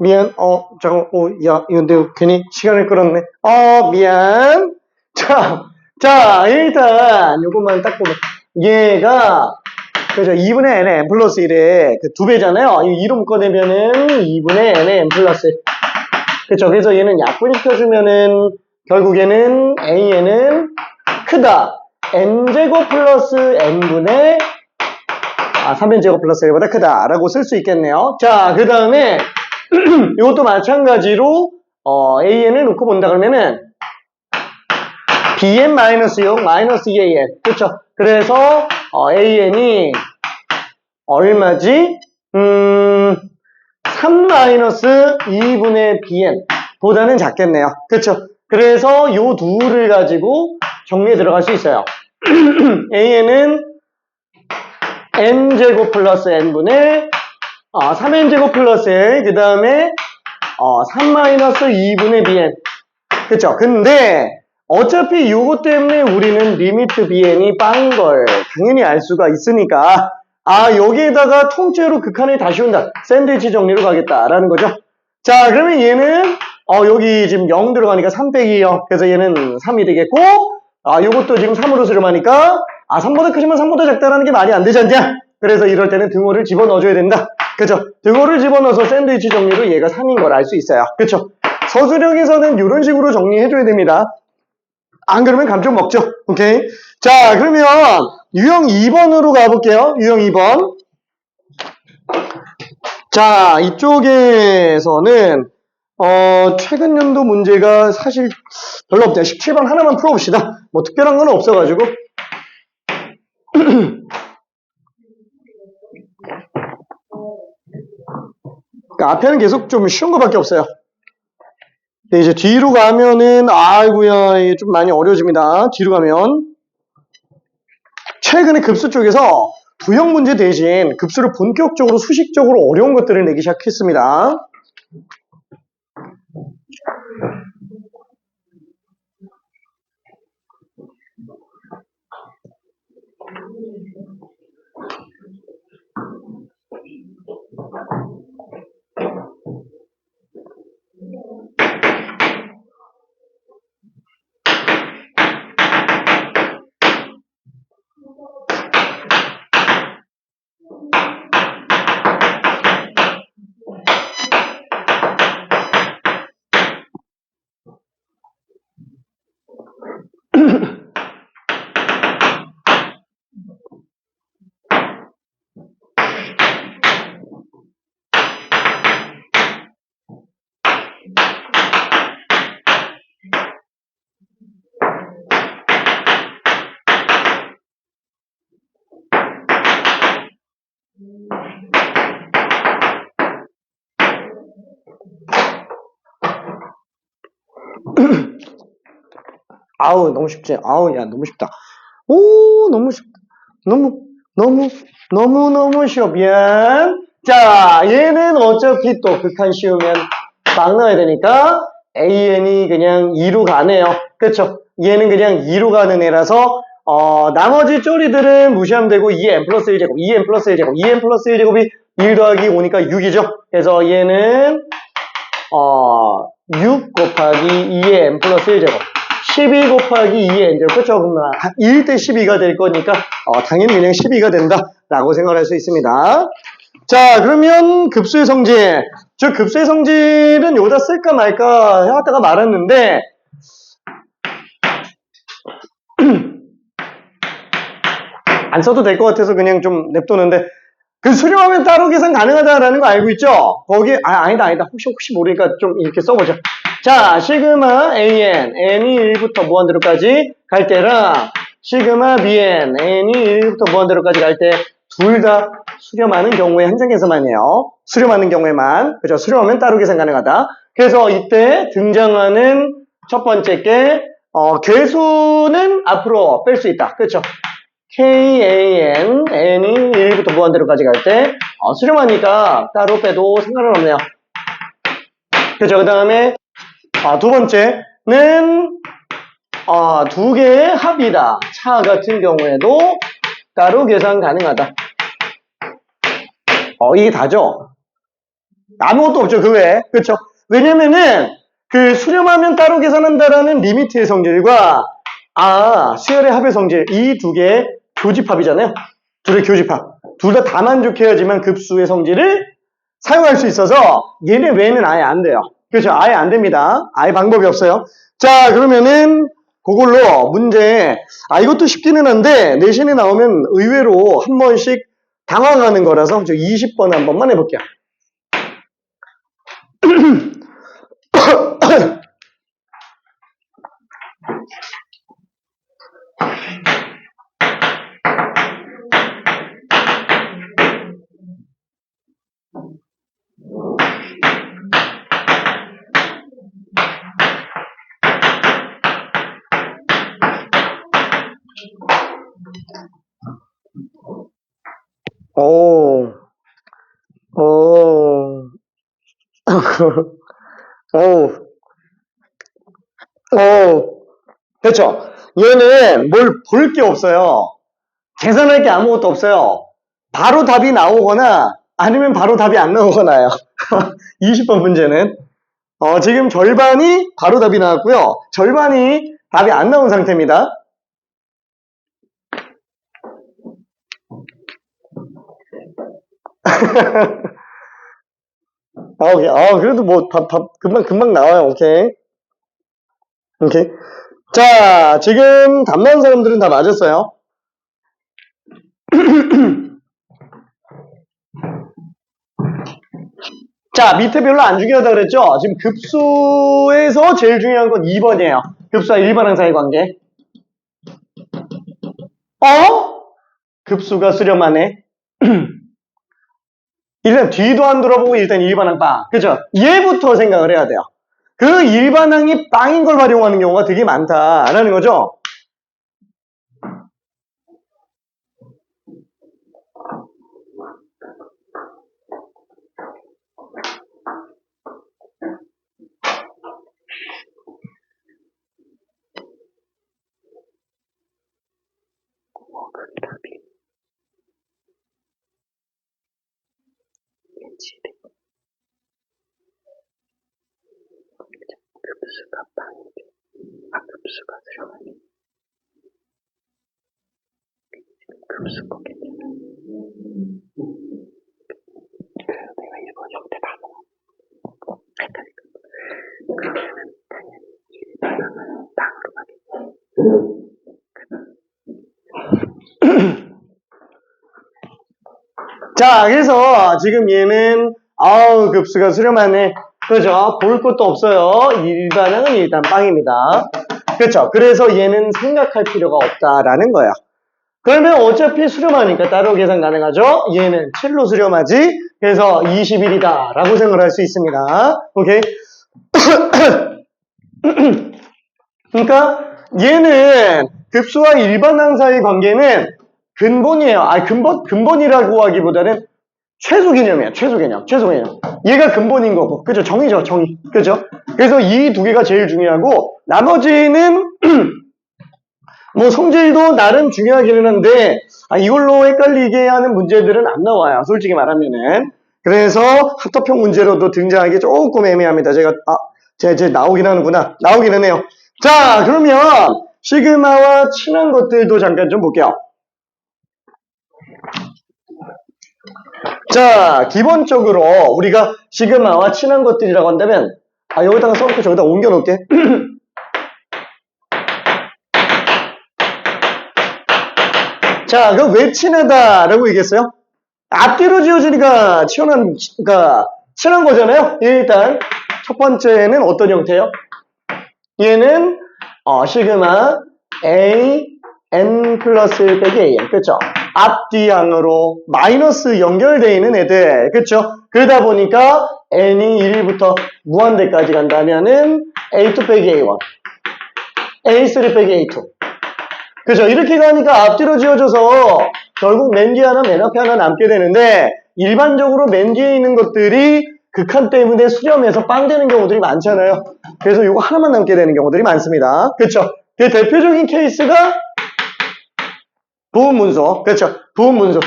S1: 미안. 잠깐, 야, 이거 내가 괜히 시간을 끌었네. 미안. 자, 일단, 요것만 딱 보면, 얘가, 그죠, 2분의 n의 n 플러스 1의 그 2배잖아요. 이 2로 묶어내면은 2분의 n의 n 플러스 1. 그쵸, 그래서 얘는 약분시켜주면은, 결국에는 an은 크다. n제곱 플러스 n분의 3n제곱 플러스 1보다 크다라고 쓸 수 있겠네요. 자, 그 다음에 이것도 마찬가지로 an을 놓고 본다 그러면은 bn-6 마이너스 2an 그쵸? 그래서 an이 얼마지? 3-2분의 bn 보다는 작겠네요. 그쵸? 그래서 요 둘을 가지고 정리에 들어갈 수 있어요. an은 n제곱 플러스 n분의 3n제곱 플러스 1, 그 다음에 3-2분의 bn. 그쵸? 근데 어차피 요거 때문에 우리는 리미트 bn이 빵인 걸 당연히 알 수가 있으니까 여기에다가 통째로 극한에 다시 온다. 샌드위치 정리로 가겠다라는 거죠. 자, 그러면 얘는 여기 지금 0 들어가니까 3 빼기 0. 그래서 얘는 3이 되겠고 요것도 지금 3으로 수렴하니까 3보다 크지만 3보다 작다라는 게 말이 안 되지 않냐? 그래서 이럴 때는 등호를 집어넣어줘야 된다. 그쵸? 등호를 집어넣어서 샌드위치 정리로 얘가 3인 걸 알 수 있어요. 그쵸? 서술형에서는 이런 식으로 정리해줘야 됩니다. 안 그러면 감쪽 먹죠. 오케이? 자, 그러면 유형 2번으로 가볼게요. 유형 2번. 자, 이쪽에서는 최근 연도 문제가 사실 별로 없대요. 17번 하나만 풀어봅시다. 뭐 특별한 건 없어가지고. 그러니까 앞에는 계속 좀 쉬운 거밖에 없어요. 근데 이제 뒤로 가면은 아이고야 이게 좀 많이 어려워집니다. 뒤로 가면 최근에 급수 쪽에서 두형 문제 대신 급수를 본격적으로 수식적으로 어려운 것들을 내기 시작했습니다. 아우 너무 쉽지. 아우 야 너무 쉽다. 오 너무 쉽다. 너무 쉬워. 미안. 자, 얘는 어차피 또 극한 씌우면 막 넣어야 되니까 AN이 그냥 2로 가네요. 그쵸? 얘는 그냥 2로 가는 애라서 나머지 쪼리들은 무시하면 되고 2n 플러스 1제곱, 2n 플러스 1제곱, 2n 플러스 1제곱이 1 더하기 5니까 6이죠. 그래서 얘는 6 곱하기 2n 플러스 1제곱 12 곱하기 2n 제곱 그쵸? 그러면 1대 12가 될 거니까 당연히 그냥 12가 된다라고 생각할 수 있습니다. 자, 그러면 급수의 성질. 즉, 급수의 성질은 여기다 쓸까 말까 해왔다가 말았는데, 안 써도 될 것 같아서 그냥 좀 냅두는데, 그 수렴하면 따로 계산 가능하다라는 거 알고 있죠? 거기, 아니다. 혹시 모르니까 좀 이렇게 써보자. 자, 시그마 AN, N이 1부터 무한대로까지 갈 때랑, 시그마 BN, N이 1부터 무한대로까지 갈 때, 둘 다 수렴하는 경우에 한 장에서만이에요. 수렴하는 경우에만. 그죠? 수렴하면 따로 계산 가능하다. 그래서 이때 등장하는 첫 번째 게, 괴수는 앞으로 뺄 수 있다. 그렇죠? KAN, N이 1부터 무한대로까지 갈 때, 수렴하니까 따로 빼도 상관은 없네요. 그죠? 그 다음에, 두 번째는, 두 개의 합이다. 차 같은 경우에도 따로 계산 가능하다. 이게 다죠? 아무것도 없죠, 그 외에. 그쵸? 왜냐면은, 그 수렴하면 따로 계산한다라는 리미트의 성질과, 수열의 합의 성질, 이 두 개의 교집합이잖아요. 둘의 교집합. 둘 다 만족해야지만 급수의 성질을 사용할 수 있어서, 얘네 외에는 아예 안 돼요. 그렇죠? 아예 안 됩니다. 아예 방법이 없어요. 자, 그러면은, 그걸로 문제, 이것도 쉽기는 한데, 내신에 나오면 의외로 한 번씩 당황하는 거라서, 저 20번 한 번만 해볼게요. 그렇죠. 얘는 뭘 볼 게 없어요. 계산할 게 아무것도 없어요. 바로 답이 나오거나 아니면 바로 답이 안 나오거나요. 20번 문제는 지금 절반이 바로 답이 나왔고요. 절반이 답이 안 나온 상태입니다. 오케이. 그래도 뭐 답 금방 나와요. 오케이. 자, 지금 답 나온 사람들은 다 맞았어요. 자, 밑에 별로 안 중요하다 그랬죠? 지금 급수에서 제일 중요한 건 2번이에요. 급수와 일반항 사이 관계. 급수가 수렴하네. 일단 뒤도 안 돌아보고 일단 일반항 빵. 그죠? 얘부터 생각을 해야 돼요. 그 일반항이 빵인 걸 활용하는 경우가 되게 많다라는 거죠. 급수가 빵이죠. 급수가 수렴하니. 급수 거겠지. 내가 1번 형태 다 먹어. 그러면 당연히 일반항은 빵으로 가겠지. 자, 그래서 지금 얘는 급수가 수렴하네. 그죠? 볼 것도 없어요. 일반항은 일단 빵입니다. 그렇죠? 그래서 얘는 생각할 필요가 없다라는 거야. 그러면 어차피 수렴하니까 따로 계산 가능하죠? 얘는 7로 수렴하지? 그래서 21이다 라고 생각할 수 있습니다. 오케이? 그러니까 얘는 급수와 일반항 사이의 관계는 근본이에요. 근본이라고 하기보다는 최소 개념이야. 최소 개념. 최소 개념. 얘가 근본인 거고. 그죠? 정의죠. 정의. 그죠? 그래서 이 두 개가 제일 중요하고 나머지는 뭐 성질도 나름 중요하기는 한데 이걸로 헷갈리게 하는 문제들은 안 나와요. 솔직히 말하면은. 그래서 합법형 문제로도 등장하기 조금 애매합니다. 제가 나오긴 하는구나. 나오기는 해요. 자, 그러면 시그마와 친한 것들도 잠깐 좀 볼게요. 자, 기본적으로 우리가 시그마와 친한 것들이라고 한다면 여기다가 써놓고 저기다 옮겨 놓을게. 자, 그럼 왜 친하다라고 얘기했어요? 앞뒤로 지어지니까 그러니까 친한 거잖아요. 일단 첫 번째는 어떤 형태예요? 얘는 시그마 A N 플러스 1 빼기 AN. 그쵸? 앞뒤양으로 마이너스 연결되어 있는 애들. 그쵸? 그러다 보니까 N이 1부터 무한대까지 간다면은 A2 빼기 A1. A3 빼기 A2. 그죠? 이렇게 가니까 앞뒤로 지어져서 결국 맨 뒤에 하나, 맨 앞에 하나 남게 되는데 일반적으로 맨 뒤에 있는 것들이 극한 때문에 수렴해서 빵 되는 경우들이 많잖아요. 그래서 이거 하나만 남게 되는 경우들이 많습니다. 그렇죠? 그 대표적인 케이스가 부분문소. 그렇죠? 부분문소.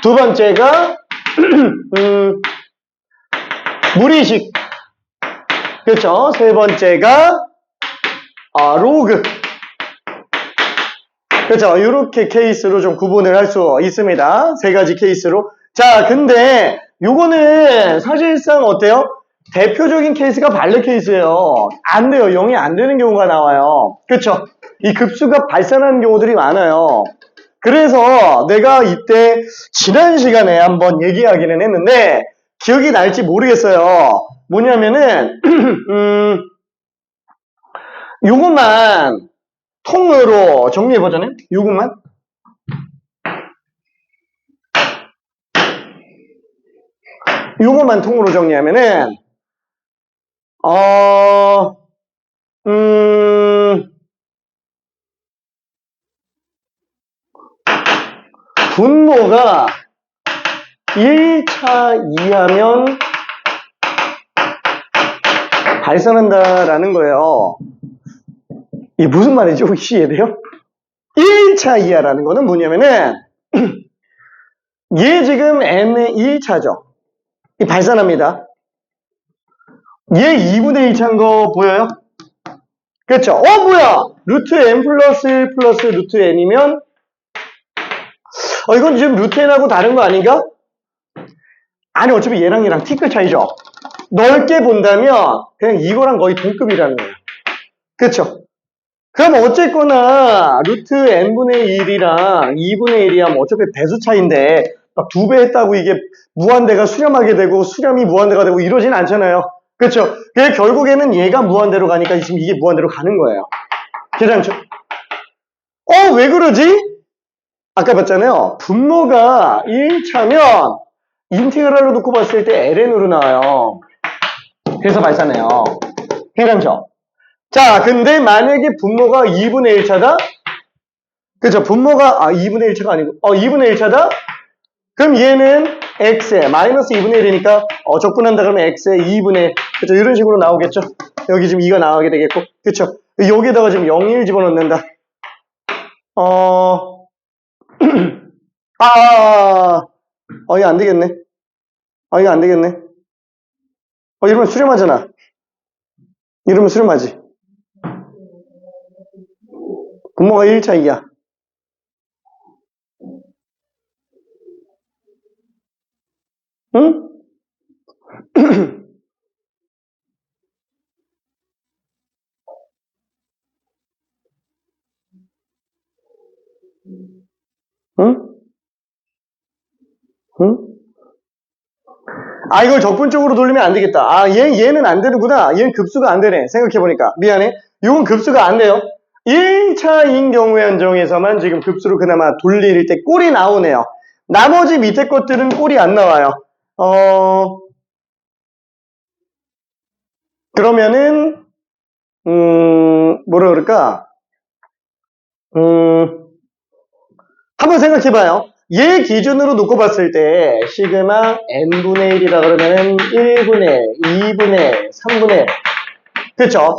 S1: 두 번째가 무리식. 그렇죠? 세 번째가 로그. 그렇죠? 이렇게 케이스로 좀 구분을 할 수 있습니다. 세 가지 케이스로. 자, 근데 요거는 사실상 어때요? 대표적인 케이스가 발레 케이스예요. 안 돼요. 0이 안 되는 경우가 나와요. 그렇죠? 이 급수가 발산하는 경우들이 많아요. 그래서 내가 이때 지난 시간에 한번 얘기하기는 했는데 기억이 날지 모르겠어요. 뭐냐면은 요것만 통으로 정리해보자네. 요것만. 요것만 통으로 정리하면은 분모가 1차 이하면 발산한다라는 거예요. 이게 무슨 말이지? 혹시 이해돼요? 1차 이하라는 거는 뭐냐면은 얘 지금 n의 1차죠. 이 발산합니다. 얘 2분의 1차인 거 보여요? 그렇죠? 뭐야? 루트 n 플러스 1 플러스 루트 n이면 이건 지금 루트 n하고 다른 거 아닌가? 아니 어차피 얘랑 얘랑 티끌 차이죠? 넓게 본다면 그냥 이거랑 거의 동급이라는 거예요. 그렇죠? 그럼 어쨌거나 루트 n분의 1이랑 2분의 1이 하면 어차피 배수 차이인데 막 2배 했다고 이게 무한대가 수렴하게 되고 수렴이 무한대가 되고 이러진 않잖아요. 그렇죠? 그래서 결국에는 얘가 무한대로 가니까 지금 이게 무한대로 가는 거예요. 괜찮죠? 왜 그러지? 아까 봤잖아요. 분모가 1차면 인테그랄로 놓고 봤을 때 ln으로 나와요. 그래서 발산해요. 괜찮죠? 자, 근데 만약에 분모가 2분의 1차다? 그죠? 분모가, 2분의 1차가 아니고, 2분의 1차다? 그럼 얘는 x에, 마이너스 2분의 1이니까, 적분한다 그러면 x에 2분의 1. 그죠? 이런 식으로 나오겠죠? 여기 지금 2가 나오게 되겠고, 그쵸? 여기다가 지금 0, 1 집어넣는다. 이거 안 되겠네. 이거 안 되겠네. 이러면 수렴하잖아. 이러면 수렴하지. 분모가 1차 이하. 응? 응? 응? 이걸 적분적으로 돌리면 안 되겠다. 얘는 안 되는구나. 얘는 급수가 안 되네. 생각해보니까. 미안해. 이건 급수가 안 돼요. 1차인 경우의 한정에서만 지금 급수로 그나마 돌릴 때 꼴이 나오네요. 나머지 밑에 것들은 꼴이 안 나와요. 그러면은, 뭐라 그럴까? 한번 생각해봐요. 얘 기준으로 놓고 봤을 때 시그마 n분의 1이라 그러면은 1분의 2분의 3분의 그쵸?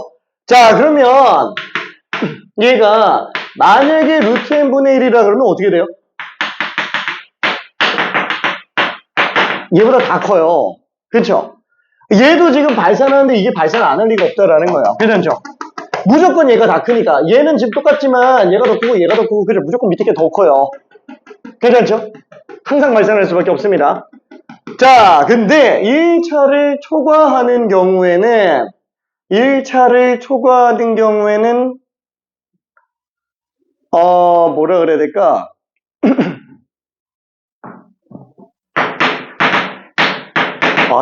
S1: 자 그러면 얘가 만약에 루트 n분의 1이라 그러면 어떻게 돼요? 얘보다 다 커요. 그쵸? 얘도 지금 발산하는데 이게 발산 안 할 리가 없다라는 거예요. 괜찮죠? 무조건 얘가 다 크니까 얘는 지금 똑같지만 얘가 더 크고 얘가 더 크고 그죠? 무조건 밑에 게 더 커요. 괜찮죠? 항상 발산할 수밖에 없습니다. 자, 근데 1차를 초과하는 경우에는 1차를 초과하는 경우에는 뭐라 그래야 될까?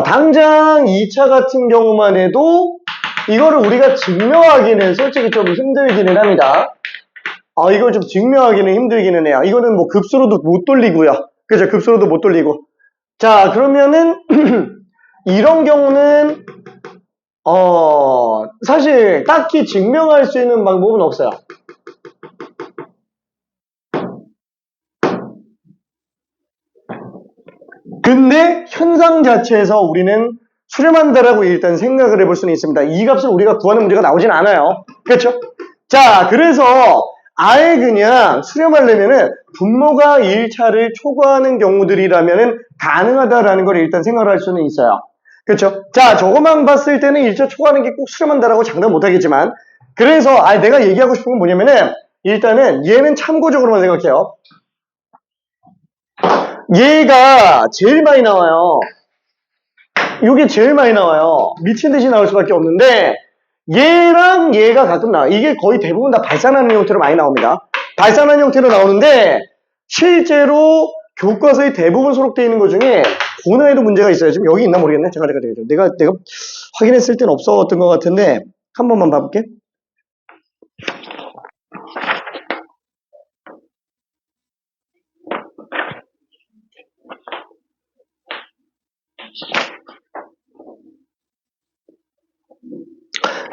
S1: 당장 2차 같은 경우만 해도 이거를 우리가 증명하기는 솔직히 좀 힘들기는 합니다. 이걸 좀 증명하기는 힘들기는 해요. 이거는 뭐 급수로도 못 돌리고요. 그죠? 급수로도 못 돌리고. 자, 그러면은 이런 경우는 사실 딱히 증명할 수 있는 방법은 없어요. 근데 현상 자체에서 우리는 수렴한다라고 일단 생각을 해볼 수는 있습니다. 이 값을 우리가 구하는 문제가 나오진 않아요. 그렇죠? 자, 그래서 아예 그냥 수렴하려면은 분모가 1차를 초과하는 경우들이라면은 가능하다라는 걸 일단 생각을 할 수는 있어요. 그렇죠? 자, 저것만 봤을 때는 1차 초과하는 게 꼭 수렴한다라고 장담 못하겠지만 그래서 내가 얘기하고 싶은 건 뭐냐면은 일단은 얘는 참고적으로만 생각해요. 얘가 제일 많이 나와요. 이게 제일 많이 나와요. 미친 듯이 나올 수밖에 없는데 얘랑 얘가 가끔 나와요. 이게 거의 대부분 다 발산하는 형태로 많이 나옵니다. 발산하는 형태로 나오는데 실제로 교과서에 대부분 수록되어 있는 것 중에 고난이도 문제가 있어요. 지금 여기 있나 모르겠네. 내가 확인했을 때는 없었던 것 같은데 한 번만 봐볼게.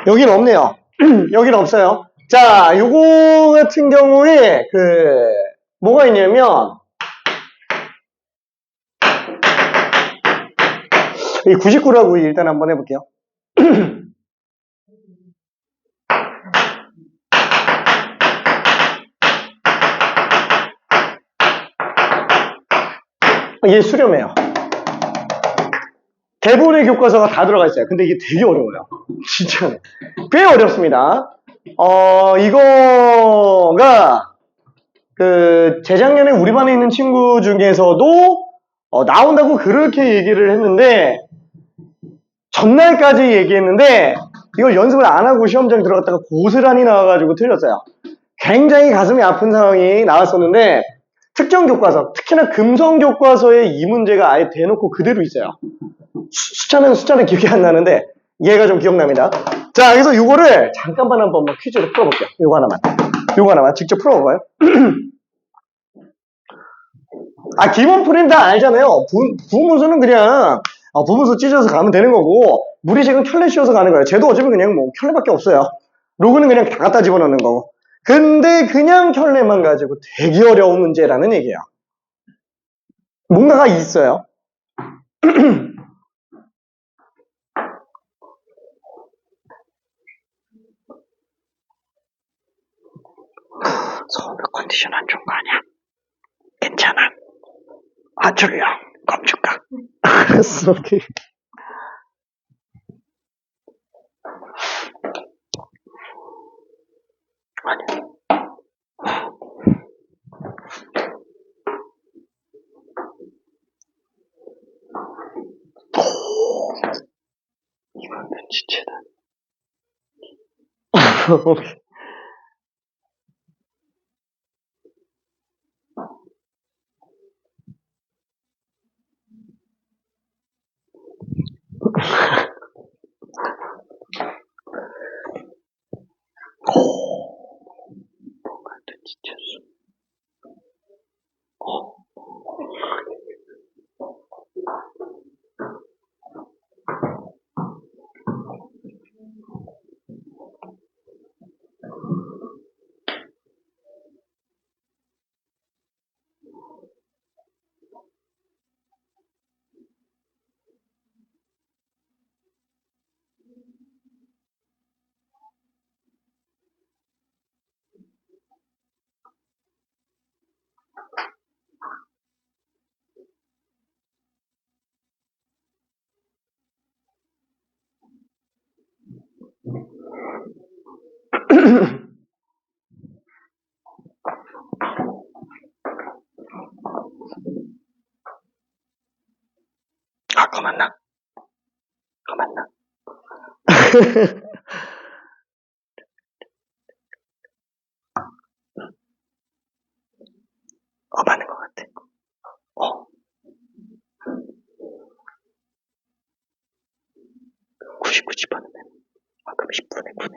S1: 여기는 없네요. 여기는 없어요. 자, 요거 같은 경우에 뭐가 있냐면 이 99라고 일단 한번 해볼게요. 이게 수렴해요. 대부분의 교과서가 다 들어가 있어요. 근데 이게 되게 어려워요. 진짜 꽤 어렵습니다. 이거가 재작년에 우리 반에 있는 친구 중에서도 나온다고 그렇게 얘기를 했는데 전날까지 얘기했는데 이걸 연습을 안 하고 시험장 들어갔다가 고스란히 나와가지고 틀렸어요. 굉장히 가슴이 아픈 상황이 나왔었는데 특정 교과서, 특히나 금성 교과서에 이 문제가 아예 대놓고 그대로 있어요. 숫자는 기억이 안 나는데 얘가 좀 기억납니다. 자, 그래서 이거를 잠깐만 한번 퀴즈로 풀어볼게요. 요거 하나만 직접 풀어볼까요? 기본 풀이는 다 알잖아요. 부문수는 그냥 부문수 찢어서 가면 되는 거고 무리식은 켤레 씌워서 가는 거예요. 쟤도 어차피 그냥 뭐 켤레밖에 없어요. 로그는 그냥 다 갖다 집어넣는 거고. 근데 그냥 켤레만 가지고 되게 어려운 문제라는 얘기예요. 뭔가가 있어요. 서울 컨디션 안 좋은 거 아니야? 괜찮아. 졸려. 껌 줄까? 알았어, 오케이. 아니야. 이건 눈치채다. 오케이. 뭔가 눈치챘어. 아, 그거 맞나? 그거 맞나? 맞는 것 같아. 99 집어넣으면, 그럼 10분의 9네.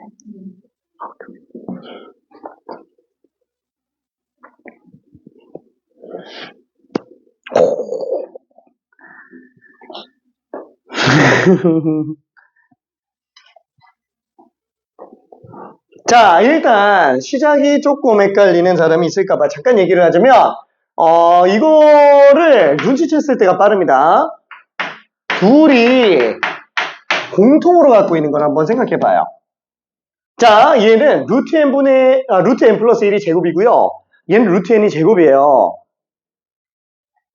S1: 자, 일단 시작이 조금 헷갈리는 사람이 있을까봐 잠깐 얘기를 하자면 이거를 눈치챘을 때가 빠릅니다. 둘이 공통으로 갖고 있는 걸 한번 생각해봐요. 자, 얘는 루트 n 플러스 1이 제곱이고요. 얘는 루트 n이 제곱이에요.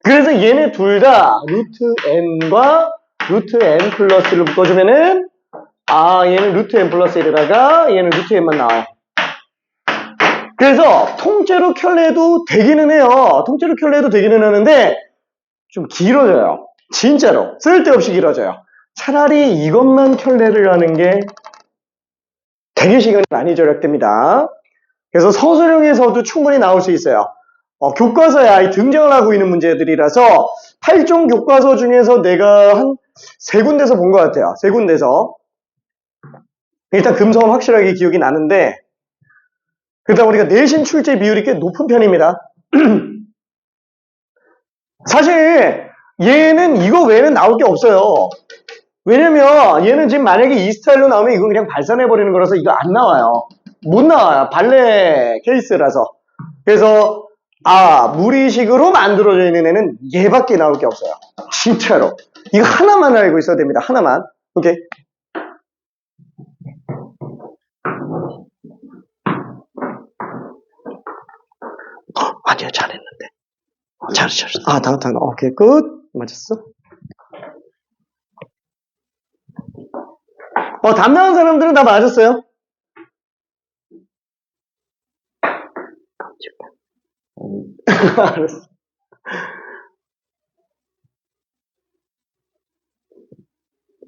S1: 그래서 얘네 둘 다 루트 n과 루트 n 플러스 1을 묶어주면은 얘는 루트 n 플러스 1에다가 얘는 루트 n만 나와요. 그래서 통째로 켤레도 되기는 해요. 통째로 켤레도 되기는 하는데 좀 길어져요. 진짜로 쓸데없이 길어져요. 차라리 이것만 켤레를 하는 게 되게 시간이 많이 절약됩니다. 그래서 서술형에서도 충분히 나올 수 있어요. 교과서에 아예 등장을 하고 있는 문제들이라서 8종 교과서 중에서 내가 한 3군데서 본 것 같아요. 3군데서. 일단 금성은 확실하게 기억이 나는데 그러다 보니까 내신 출제 비율이 꽤 높은 편입니다. 사실 얘는 이거 외에는 나올 게 없어요. 왜냐면 얘는 지금 만약에 이 스타일로 나오면 이건 그냥 발산해버리는 거라서 이거 안 나와요. 못 나와요. 발레 케이스라서. 그래서 무리식으로 만들어져 있는 애는 얘밖에 나올 게 없어요. 진짜로. 이거 하나만 알고 있어야 됩니다. 하나만. 오케이. 아니야, 잘했는데. 잘했어. 다음. 오케이, 끝. 맞았어. 답 나온 사람들은 다 맞았어요. 알았어.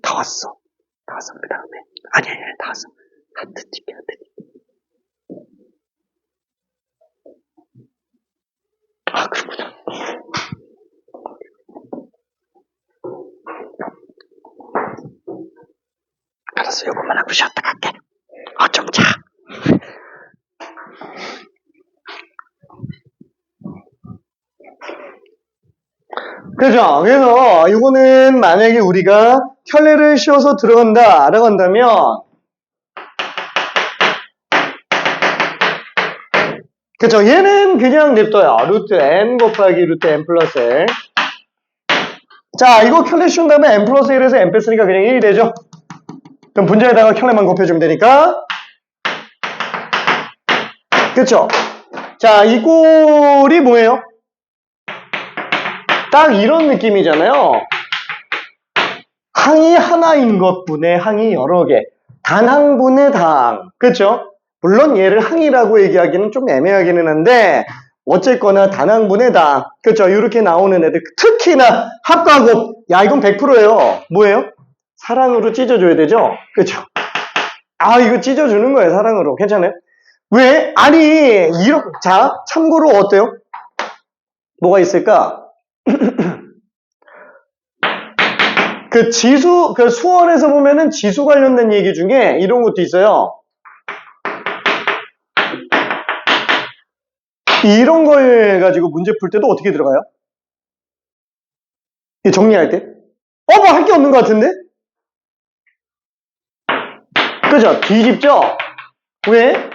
S1: 다 왔어. 그 다음에. 아니야, 다 왔어. 하트 찍게. 그렇구나. 알았어, 요것만 하고 쉬었다 갈게. 좀 자. 그죠? 그래서 이거는 만약에 우리가 켤레를 씌워서 들어간다 라고 한다면 그죠? 얘는 그냥 냅둬요. 루트 n 곱하기 루트 n 플러스 1. 자, 이거 켤레 씌운 다음에 n 플러스 1에서 n 뺐으니까 그냥 1이 되죠? 그럼 분자에다가 켤레만 곱해주면 되니까. 그쵸? 자, 이 꼴이 뭐예요? 딱 이런 느낌이잖아요. 항이 하나인 것분의 항이 여러 개. 단항분의 다항. 그쵸? 물론 얘를 항이라고 얘기하기는 좀 애매하기는 한데 어쨌거나 단항분의 다항. 그쵸? 이렇게 나오는 애들. 특히나 합과 곱. 야, 이건 100%예요. 뭐예요? 사랑으로 찢어줘야 되죠? 그쵸? 이거 찢어주는 거예요. 사랑으로. 괜찮아요? 왜? 자, 참고로 어때요? 뭐가 있을까? 그 수원에서 보면은 지수 관련된 얘기 중에 이런 것도 있어요. 이런 걸 가지고 문제 풀 때도 어떻게 들어가요? 정리할 때? 뭐 할 게 없는 것 같은데? 그죠? 뒤집죠? 왜?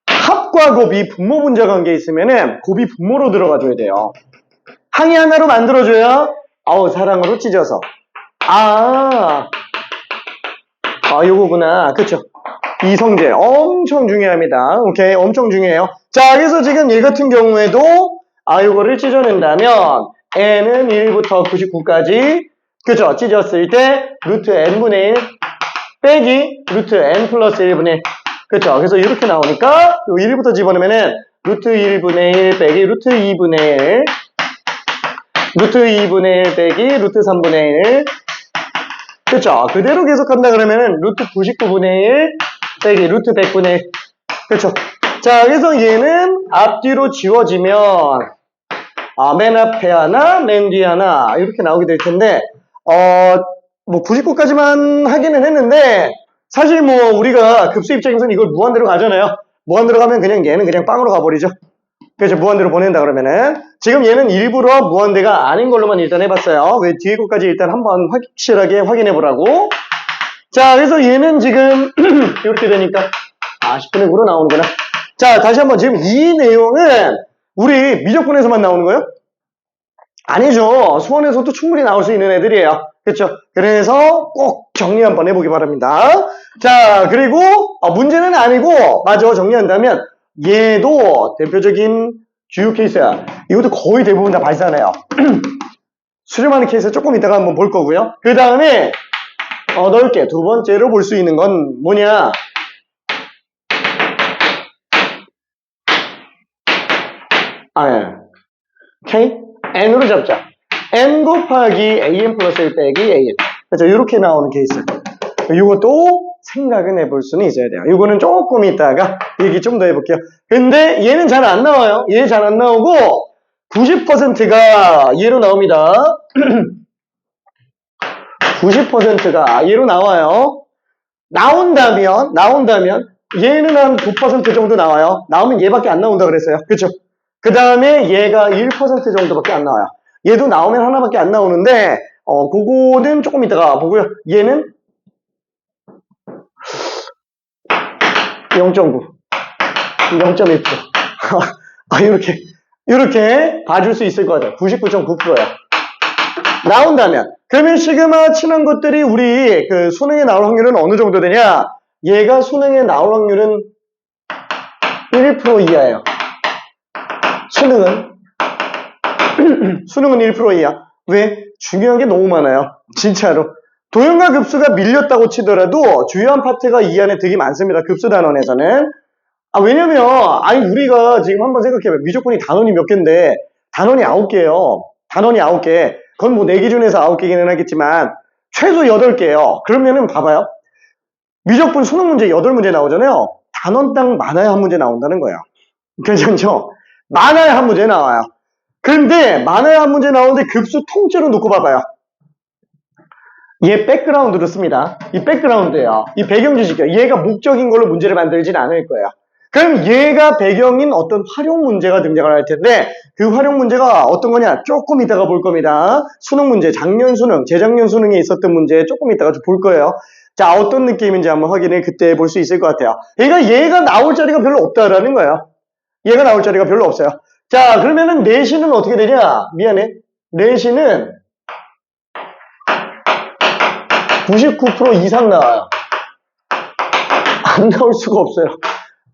S1: 합과 곱이 분모 분자 관계에 있으면은 곱이 분모로 들어가줘야 돼요. 항이 하나로 만들어줘야 사랑으로 찢어서. 요거구나. 그쵸? 이성질 엄청 중요합니다. 오케이, 엄청 중요해요. 자, 그래서 지금 얘 같은 경우에도 요거를 찢어낸다면 n은 1부터 99까지 그쵸? 찢었을 때 루트 n분의 1 빼기 루트 n 플러스 1분의 1 그렇죠? 그래서 이렇게 나오니까 요 1부터 집어넣으면은 루트 1분의 1 빼기 루트 2분의 1 루트 2분의 1 빼기 루트 3분의 1 그렇죠? 그대로 계속한다 그러면은 루트 99분의 1 빼기 루트 100분의 1 그렇죠? 자, 그래서 얘는 앞뒤로 지워지면 맨 앞에 하나, 맨 뒤에 하나 이렇게 나오게 될 텐데 뭐 99까지만 하기는 했는데 사실 뭐 우리가 급수 입장에서는 이걸 무한대로 가잖아요. 무한대로 가면 그냥 얘는 그냥 빵으로 가버리죠. 그래서 무한대로 보낸다 그러면은 지금 얘는 일부러 무한대가 아닌 걸로만 일단 해봤어요. 왜 뒤에 것까지 일단 한번 확실하게 확인해 보라고. 자, 그래서 얘는 지금 이렇게 되니까 10분의 9로 나오는구나. 자, 다시 한번 지금 이 내용은 우리 미적분에서만 나오는 거예요? 아니죠. 수원에서도 충분히 나올 수 있는 애들이에요. 그렇죠? 그래서 꼭 정리 한번 해보기 바랍니다. 자, 그리고 문제는 아니고 맞아 정리한다면 얘도 대표적인 주요 케이스야. 이것도 거의 대부분 다 발산해요. 수렴하는 케이스 조금 이따가 한번 볼 거고요. 그 다음에 넓게 두 번째로 볼 수 있는 건 뭐냐? 예. K? N으로 잡자. N 곱하기 AN 플러스 1 빼기 AN. 그렇죠? 이렇게 나오는 케이스. 이것도 생각은 해볼 수는 있어야 돼요. 이거는 조금 이따가 얘기 좀 더 해볼게요. 근데 얘는 잘 안 나와요. 얘 잘 안 나오고 90%가 얘로 나옵니다. 90%가 얘로 나와요. 나온다면 얘는 한 9% 정도 나와요. 나오면 얘밖에 안 나온다 그랬어요. 그렇죠? 그 다음에 얘가 1% 정도밖에 안 나와요. 얘도 나오면 하나밖에 안 나오는데 그거는 조금 이따가 보고요. 얘는 0.9, 0.1%. 이렇게 봐줄 수 있을 것 같아요. 99.9%야. 나온다면. 그러면 시그마 친한 것들이 우리 그 수능에 나올 확률은 어느 정도 되냐? 얘가 수능에 나올 확률은 1% 이하예요. 수능은 1% 이하. 왜? 중요한 게 너무 많아요. 진짜로. 도형과 급수가 밀렸다고 치더라도 주요한 파트가 이 안에 되게 많습니다. 급수 단원에서는. 왜냐면, 우리가 지금 한번 생각해봐요. 미적분이 단원이 몇 개인데, 단원이 9개예요. 단원이 9개. 그건 뭐 내 기준에서 9개기는 하겠지만, 최소 8개예요. 그러면은 봐봐요. 미적분 수능 문제 8문제 나오잖아요. 단원당 많아야 한 문제 나온다는 거예요. 괜찮죠? 많아야 한 문제 나와요. 그런데 많아야 한 문제 나오는데 급수 통째로 놓고 봐봐요. 얘 백그라운드로 씁니다. 이 백그라운드예요. 이 배경 지식이에요. 얘가 목적인 걸로 문제를 만들진 않을 거예요. 그럼 얘가 배경인 어떤 활용 문제가 등장을 할 텐데 그 활용 문제가 어떤 거냐? 조금 이따가 볼 겁니다. 수능 문제, 작년 수능, 재작년 수능에 있었던 문제 조금 이따가 좀 볼 거예요. 자, 어떤 느낌인지 한번 확인을 그때 볼 수 있을 것 같아요. 그러니까 얘가 나올 자리가 별로 없다라는 거예요. 얘가 나올 자리가 별로 없어요. 자, 그러면은 내신은 어떻게 되냐? 미안해. 내신은 99% 이상 나와요. 안 나올 수가 없어요.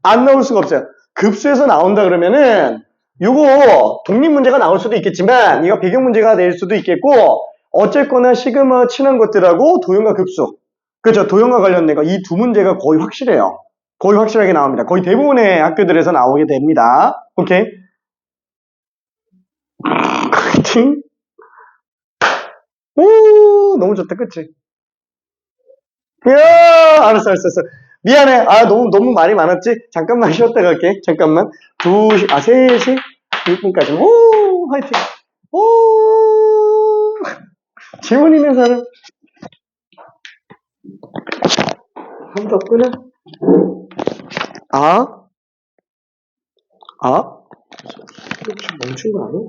S1: 안 나올 수가 없어요. 급수에서 나온다 그러면은 요거 독립 문제가 나올 수도 있겠지만 이거 배경 문제가 될 수도 있겠고 어쨌거나 시그마 친한 것들하고 도형과 급수 그렇죠. 도형과 관련된 거 이 두 문제가 거의 확실해요. 거의 확실하게 나옵니다. 거의 대부분의 학교들에서 나오게 됩니다. 오케이. 화이팅. 오, 너무 좋다. 그치? 이야, 알았어. 미안해. 너무 말이 많았지? 잠깐만 쉬었다 갈게. 잠깐만. 3시 6분까지. 오, 화이팅. 오, 질문 있는 사람. 아무도 없구나. 멈춘 거 아니야?